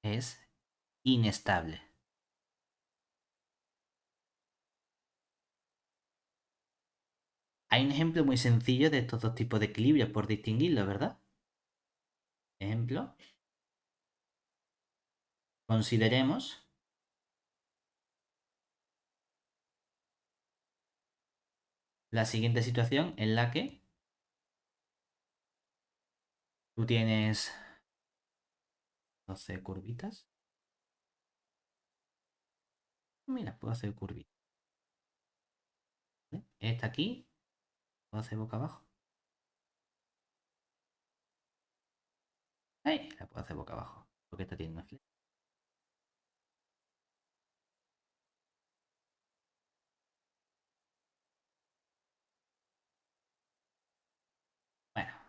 es inestable. Hay un ejemplo muy sencillo de estos dos tipos de equilibrios por distinguirlos, ¿verdad? Ejemplo, consideremos la siguiente situación en la que tú tienes 12 curvitas. Mira, puedo hacer curvitas. ¿Vale? Esta aquí, puedo hacer boca abajo. Ahí, la puedo hacer boca abajo. Porque esta tiene una flecha.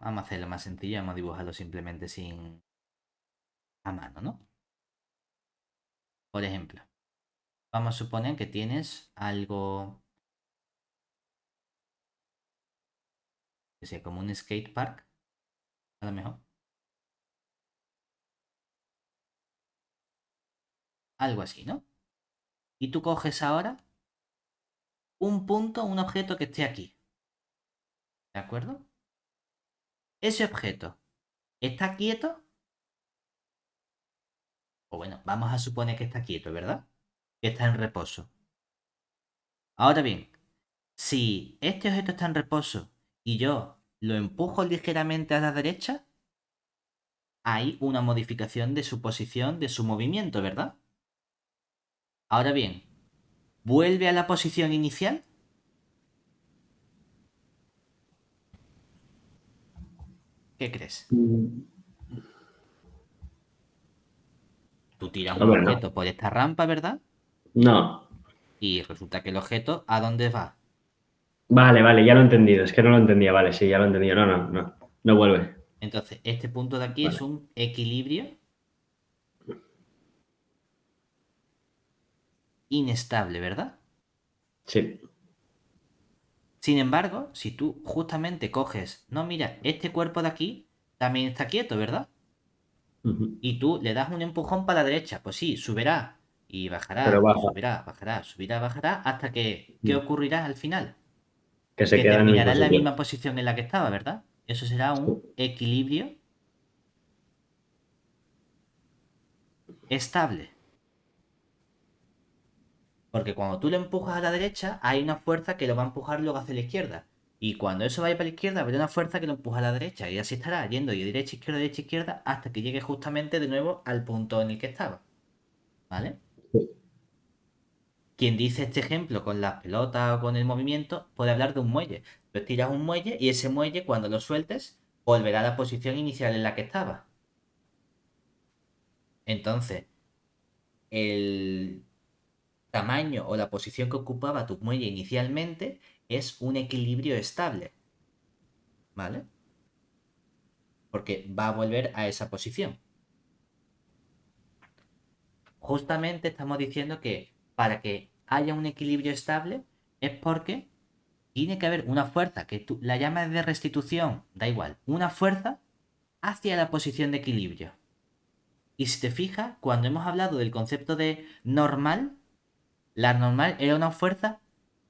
vamos a hacerlo más sencillo, vamos a dibujarlo simplemente sin a mano, ¿no? Por ejemplo, vamos a suponer que tienes algo, que sea como un skate park, a lo mejor. Algo así, ¿no? Y tú coges ahora un punto, un objeto que esté aquí, ¿de acuerdo? Ese objeto está quieto, o bueno, vamos a suponer que está quieto, ¿verdad? Que está en reposo. Ahora bien, si este objeto está en reposo y yo lo empujo ligeramente a la derecha, hay una modificación de su posición, de su movimiento, ¿verdad? Ahora bien, ¿vuelve a la posición inicial? ¿Qué crees? Mm, Tú tiras A un ver, no. objeto por esta rampa, ¿verdad? No. Y resulta que el objeto, ¿a dónde va? Vale, vale, ya lo he entendido. Es que no lo entendía. Vale, sí, ya lo he entendido. No, no, no. No vuelve. Entonces, este punto de aquí es Vale. un equilibrio inestable, ¿verdad? Sí. Sin embargo, si tú justamente coges, no, mira, este cuerpo de aquí también está quieto, ¿verdad? Ujú. Y tú le das un empujón para la derecha, pues sí, subirá y Pero bajará y baja. subirá, bajará, subirá, bajará, hasta que, ¿qué Mm. ocurrirá al final? Que se Que queda en el terminará mismo en la sitio. misma posición en la que estaba, ¿verdad? Eso será un Sí. equilibrio estable. Porque cuando tú lo empujas a la derecha, hay una fuerza que lo va a empujar luego hacia la izquierda. Y cuando eso vaya para la izquierda, habrá una fuerza que lo empuja a la derecha. Y así estará yendo de derecha, izquierda, hasta que llegue justamente de nuevo al punto en el que estaba. ¿Vale? Sí. Quien dice este ejemplo con las pelotas o con el movimiento, puede hablar de un muelle. Tú estiras un muelle y ese muelle, cuando lo sueltes, volverá a la posición inicial en la que estaba. Entonces, el tamaño o la posición que ocupaba tu muelle inicialmente es un equilibrio estable. ¿Vale? Porque va a volver a esa posición. Justamente estamos diciendo que para que haya un equilibrio estable es porque tiene que haber una fuerza que tú la llamas de restitución, da igual, una fuerza hacia la posición de equilibrio. Y si te fijas, cuando hemos hablado del concepto de normal, la normal era una fuerza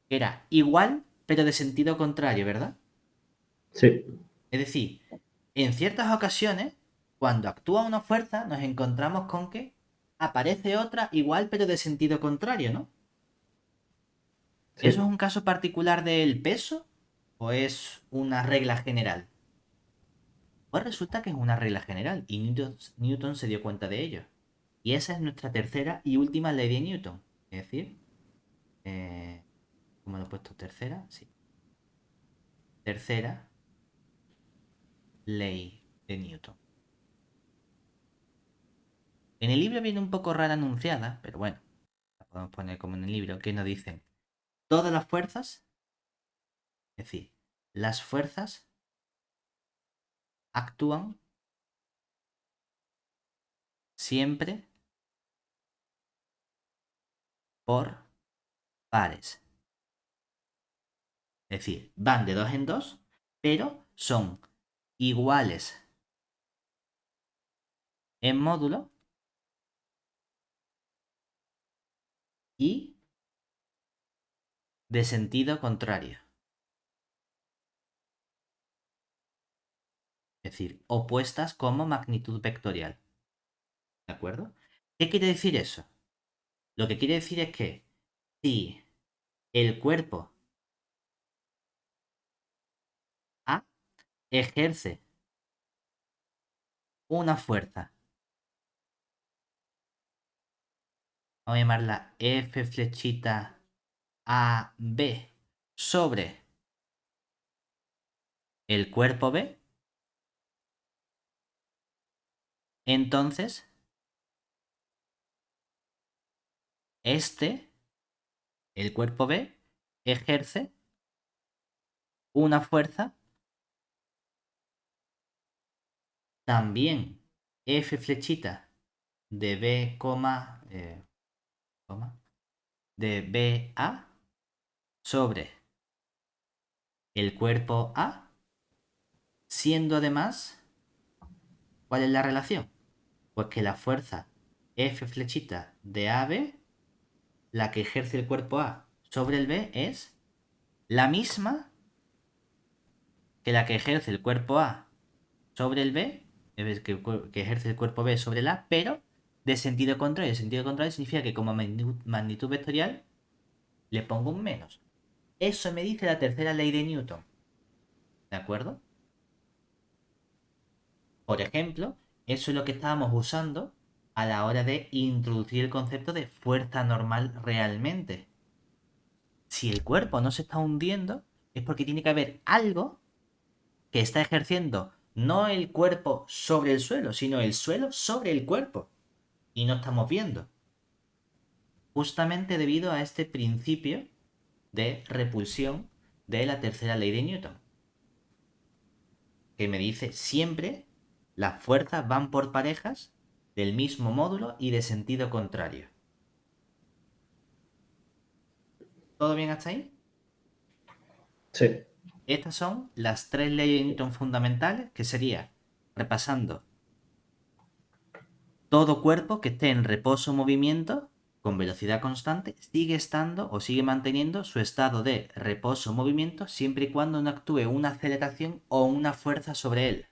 que era igual pero de sentido contrario, ¿verdad? Sí. Es decir, en ciertas ocasiones, cuando actúa una fuerza, nos encontramos con que aparece otra igual pero de sentido contrario, ¿no? ¿Eso es Sí. un caso particular del peso o es una regla general? Pues resulta que es una regla general y Newton se dio cuenta de ello. Y esa es nuestra tercera y última ley de Newton. Es decir, eh, ¿cómo lo he puesto? Tercera, sí. Tercera ley de Newton. En el libro viene un poco rara anunciada, pero bueno, la podemos poner como en el libro, que nos dicen todas las fuerzas, es decir, las fuerzas actúan siempre por pares. Es decir, van de dos en dos, pero son iguales en módulo y de sentido contrario. Es decir, opuestas como magnitud vectorial. ¿De acuerdo? ¿Qué quiere decir eso? Lo que quiere decir es que si el cuerpo A ejerce una fuerza, vamos a llamarla F flechita A B sobre el cuerpo B, entonces este, el cuerpo B, ejerce una fuerza también F flechita de B, de BA sobre el cuerpo A, siendo además, ¿cuál es la relación? Pues que la fuerza F flechita de AB, la que ejerce el cuerpo A sobre el B, es la misma que la que ejerce el cuerpo A sobre el B, es decir, que ejerce el cuerpo B sobre el A, pero de sentido contrario. El sentido contrario significa que como magnitud vectorial le pongo un menos. Eso me dice la tercera ley de Newton. ¿De acuerdo? Por ejemplo, eso es lo que estábamos usando a la hora de introducir el concepto de fuerza normal realmente. Si el cuerpo no se está hundiendo, es porque tiene que haber algo que está ejerciendo no el cuerpo sobre el suelo, sino el suelo sobre el cuerpo. Y no estamos viendo. Justamente debido a este principio de repulsión de la tercera ley de Newton, que me dice siempre las fuerzas van por parejas del mismo módulo y de sentido contrario. ¿Todo bien hasta ahí? Sí. Estas son las tres leyes de Newton fundamentales, que sería, repasando, todo cuerpo que esté en reposo o movimiento con velocidad constante sigue estando o sigue manteniendo su estado de reposo o movimiento siempre y cuando no actúe una aceleración o una fuerza sobre él.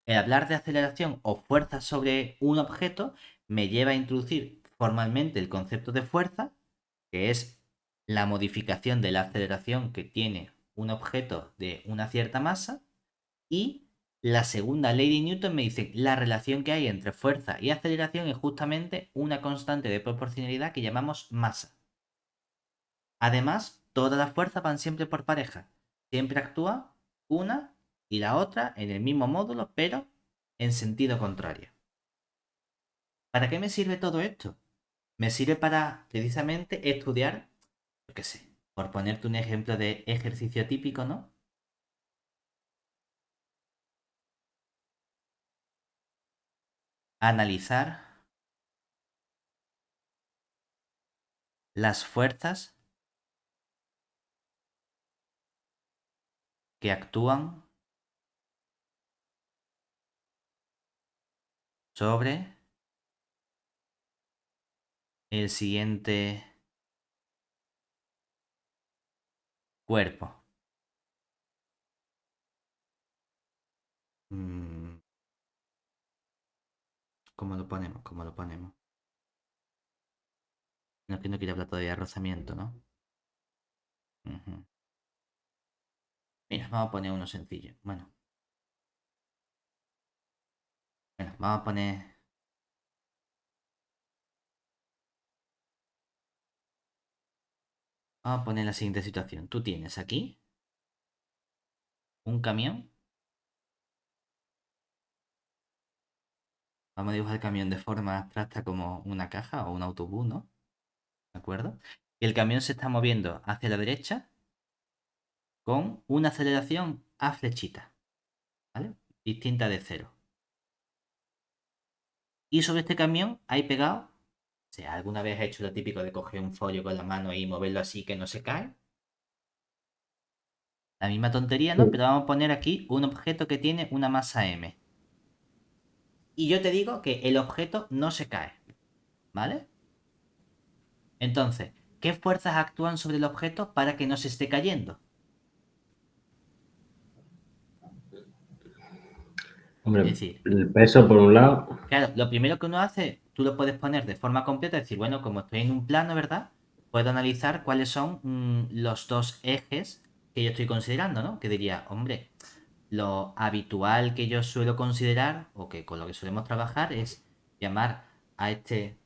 El hablar de aceleración o fuerza sobre un objeto me lleva a introducir formalmente el concepto de fuerza, que es la modificación de la aceleración que tiene un objeto de una cierta masa, y la segunda ley de Newton me dice la relación que hay entre fuerza y aceleración es justamente una constante de proporcionalidad que llamamos masa. Además, todas las fuerzas van siempre por pareja. Siempre actúa una y la otra en el mismo módulo, pero en sentido contrario. ¿Para qué me sirve todo esto? Me sirve para precisamente estudiar, yo qué sé, por ponerte un ejemplo de ejercicio típico, ¿no? Analizar las fuerzas que actúan sobre el siguiente cuerpo. Mm, ¿Cómo lo ponemos? ¿Cómo lo ponemos? No, que no quiere hablar todavía de rozamiento, ¿no? Ujú. Mira, vamos a poner uno sencillo. Bueno, vamos a poner la siguiente situación. Tú tienes aquí un camión. Vamos a dibujar el camión de forma abstracta como una caja o un autobús, ¿no? ¿De acuerdo? Y el camión se está moviendo hacia la derecha con una aceleración a flechita, ¿vale? Distinta de cero. Y sobre este camión hay pegado, o sea, ¿alguna vez has hecho lo típico de coger un folio con la mano y moverlo así que no se cae? La misma tontería, ¿no? Pero vamos a poner aquí un objeto que tiene una masa m. Y yo te digo que el objeto no se cae, ¿vale? Entonces, ¿qué fuerzas actúan sobre el objeto para que no se esté cayendo? Es Hombre, decir, el peso por un lado. claro, lo primero que uno hace, tú lo puedes poner de forma completa, decir, bueno, como estoy en un plano, ¿verdad? Puedo analizar cuáles son los dos ejes que yo estoy considerando, ¿no? Que diría, hombre, lo habitual que yo suelo considerar, o que con lo que solemos trabajar, es llamar a este,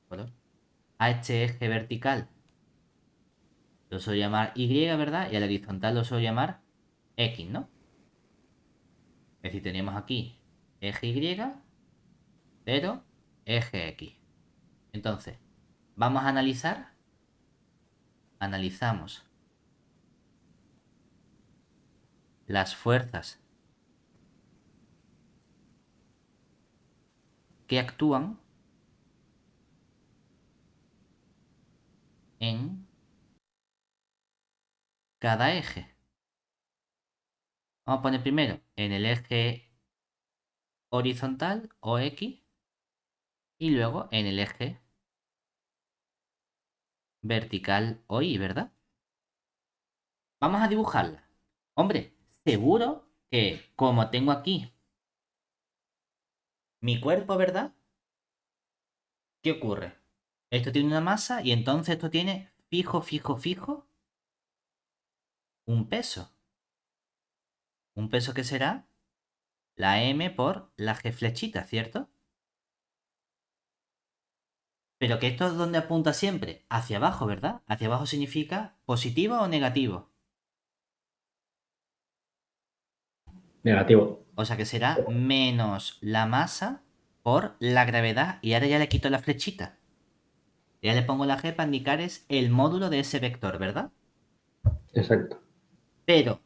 ¿bueno? A este eje vertical lo suelo llamar Y, ¿verdad? Y al horizontal lo suelo llamar X, ¿no? Es decir, tenemos aquí eje Y, pero eje X. Entonces, vamos a analizamos las fuerzas que actúan en cada eje. Vamos a poner primero en el eje horizontal o X y luego en el eje vertical o Y, ¿verdad? Vamos a dibujarla. Hombre, seguro que como tengo aquí mi cuerpo, ¿verdad? ¿Qué ocurre? Esto tiene una masa y entonces esto tiene fijo un peso. Un peso que será la M por la G flechita, ¿cierto? Pero que esto es donde apunta siempre, hacia abajo, ¿verdad? Hacia abajo significa positivo o negativo. Negativo. O sea que será menos la masa por la gravedad. Y ahora ya le quito la flechita. Ya le pongo la G para indicar es el módulo de ese vector, ¿verdad? Exacto. Pero,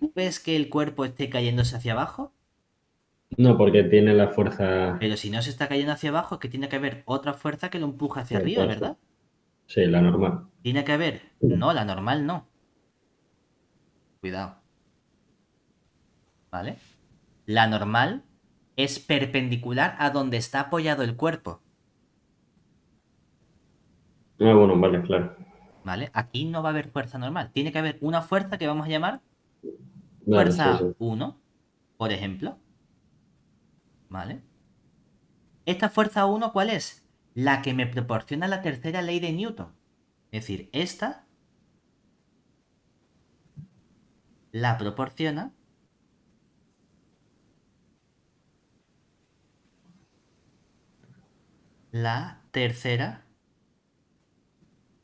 ¿tú ves que el cuerpo esté cayéndose hacia abajo? No, porque tiene la fuerza Pero si no se está cayendo hacia abajo, es que tiene que haber otra fuerza que lo empuje hacia arriba, opuesta. ¿verdad? Sí, la normal. Tiene que haber. No, la normal no. Cuidado, ¿vale? La normal es perpendicular a donde está apoyado el cuerpo, Ah, bueno, vale, claro. ¿vale? Aquí no va a haber fuerza normal. Tiene que haber una fuerza que vamos a llamar Vale, sí, fuerza sí. 1, por ejemplo, ¿vale? ¿Esta fuerza 1 cuál es? La que me proporciona la tercera ley de Newton. Es decir, esta la proporciona la tercera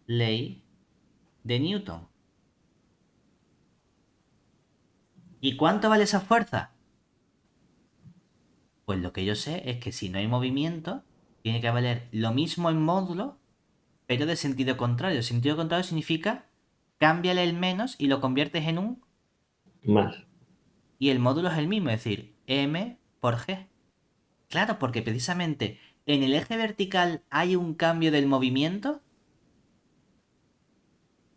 ley de Newton. ¿Y cuánto vale esa fuerza? Pues lo que yo sé es que si no hay movimiento, tiene que valer lo mismo en módulo, pero de sentido contrario. Sentido contrario significa cámbiale el menos y lo conviertes en un, Más. y el módulo es el mismo, es decir, m por g. Claro, porque precisamente en el eje vertical hay un cambio del movimiento,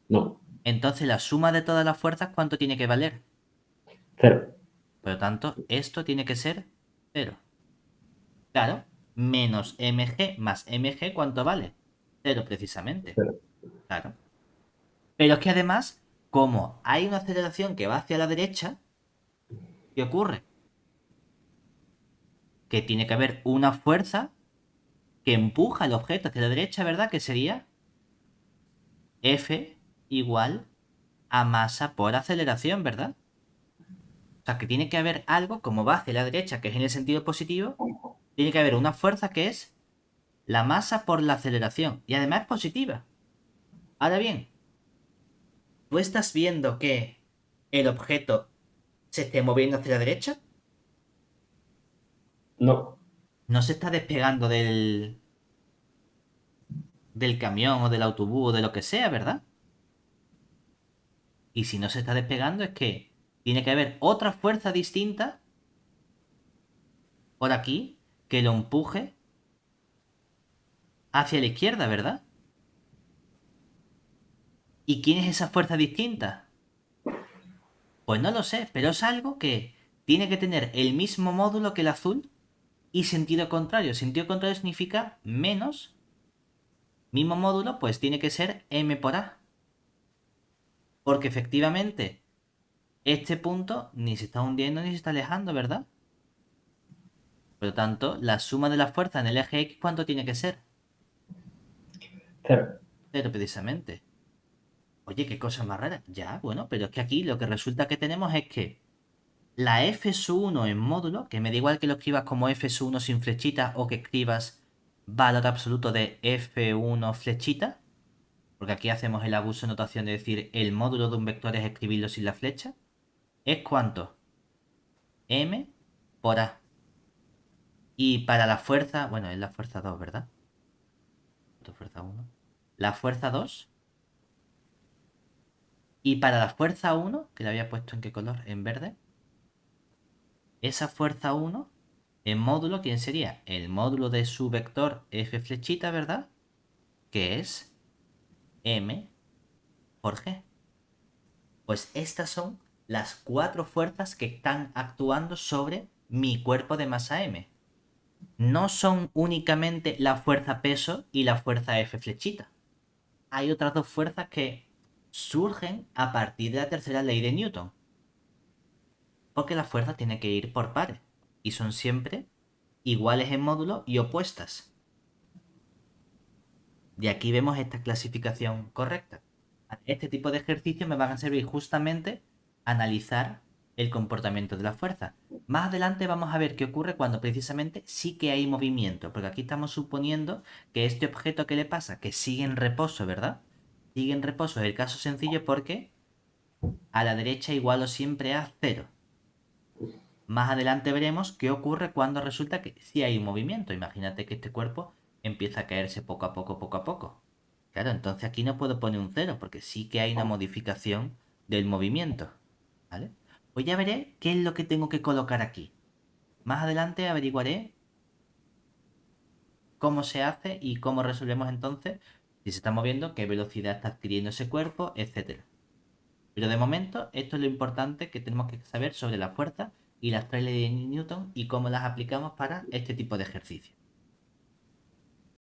No. entonces la suma de todas las fuerzas, ¿cuánto tiene que valer? Cero. Por lo tanto, esto tiene que ser cero. Claro, menos mg más mg, ¿cuánto vale? Cero precisamente. Cero. Claro. Pero es que además, como hay una aceleración que va hacia la derecha, ¿qué ocurre? Que tiene que haber una fuerza que empuja el objeto hacia la derecha, ¿verdad? Que sería F igual a masa por aceleración, ¿verdad? O sea, que tiene que haber algo, como va hacia la derecha, que es en el sentido positivo, tiene que haber una fuerza que es la masa por la aceleración. Y además es positiva. Ahora bien, ¿tú estás viendo que el objeto se esté moviendo hacia la derecha? No. No se está despegando del camión o del autobús o de lo que sea, ¿verdad? Y si no se está despegando es que tiene que haber otra fuerza distinta por aquí que lo empuje hacia la izquierda, ¿verdad? ¿Y quién es esa fuerza distinta? Pues no lo sé, pero es algo que tiene que tener el mismo módulo que el azul y sentido contrario. Sentido contrario significa menos, mismo módulo, pues tiene que ser m por a. Porque efectivamente, este punto ni se está hundiendo ni se está alejando, ¿verdad? Por lo tanto, la suma de las fuerzas en el eje X, ¿cuánto tiene que ser? Cero. Cero precisamente. Oye, qué cosa más rara. Ya, bueno, pero es que aquí lo que resulta que tenemos es que la F1 en módulo, que me da igual que lo escribas como F1 sin flechita o que escribas valor absoluto de F1 flechita, porque aquí hacemos el abuso de notación de decir el módulo de un vector es escribirlo sin la flecha, ¿es cuánto? M por A. Y para la fuerza, bueno, es la fuerza 2, ¿verdad? Esto es fuerza 1. La fuerza 2. Y para la fuerza 1, que le había puesto en qué color, en verde, esa fuerza 1 En módulo, ¿quién sería? El módulo de su vector f flechita, ¿verdad? Que es m por g. Pues estas son las 4 fuerzas que están actuando sobre mi cuerpo de masa m. No son únicamente la fuerza peso y la fuerza f flechita. Hay otras dos fuerzas que surgen a partir de la tercera ley de Newton. Porque la fuerza tiene que ir por pares. Y son siempre iguales en módulo y opuestas. De aquí vemos esta clasificación correcta. Este tipo de ejercicios me van a servir justamente a analizar el comportamiento de la fuerza. Más adelante vamos a ver qué ocurre cuando precisamente sí que hay movimiento, porque aquí estamos suponiendo que este objeto, ¿qué le pasa? Que sigue en reposo, ¿verdad? Sigue en reposo, es el caso sencillo porque a la derecha igualo siempre a cero. Más adelante veremos qué ocurre cuando resulta que sí hay un movimiento. Imagínate que este cuerpo empieza a caerse poco a poco, poco a poco. Claro, entonces aquí no puedo poner un cero porque sí que hay una modificación del movimiento. ¿Vale? Pues ya veré qué es lo que tengo que colocar aquí. Más adelante averiguaré cómo se hace y cómo resolvemos entonces si se está moviendo, qué velocidad está adquiriendo ese cuerpo, etcétera. Pero de momento, esto es lo importante que tenemos que saber sobre la fuerza y las tres leyes de Newton y cómo las aplicamos para este tipo de ejercicio.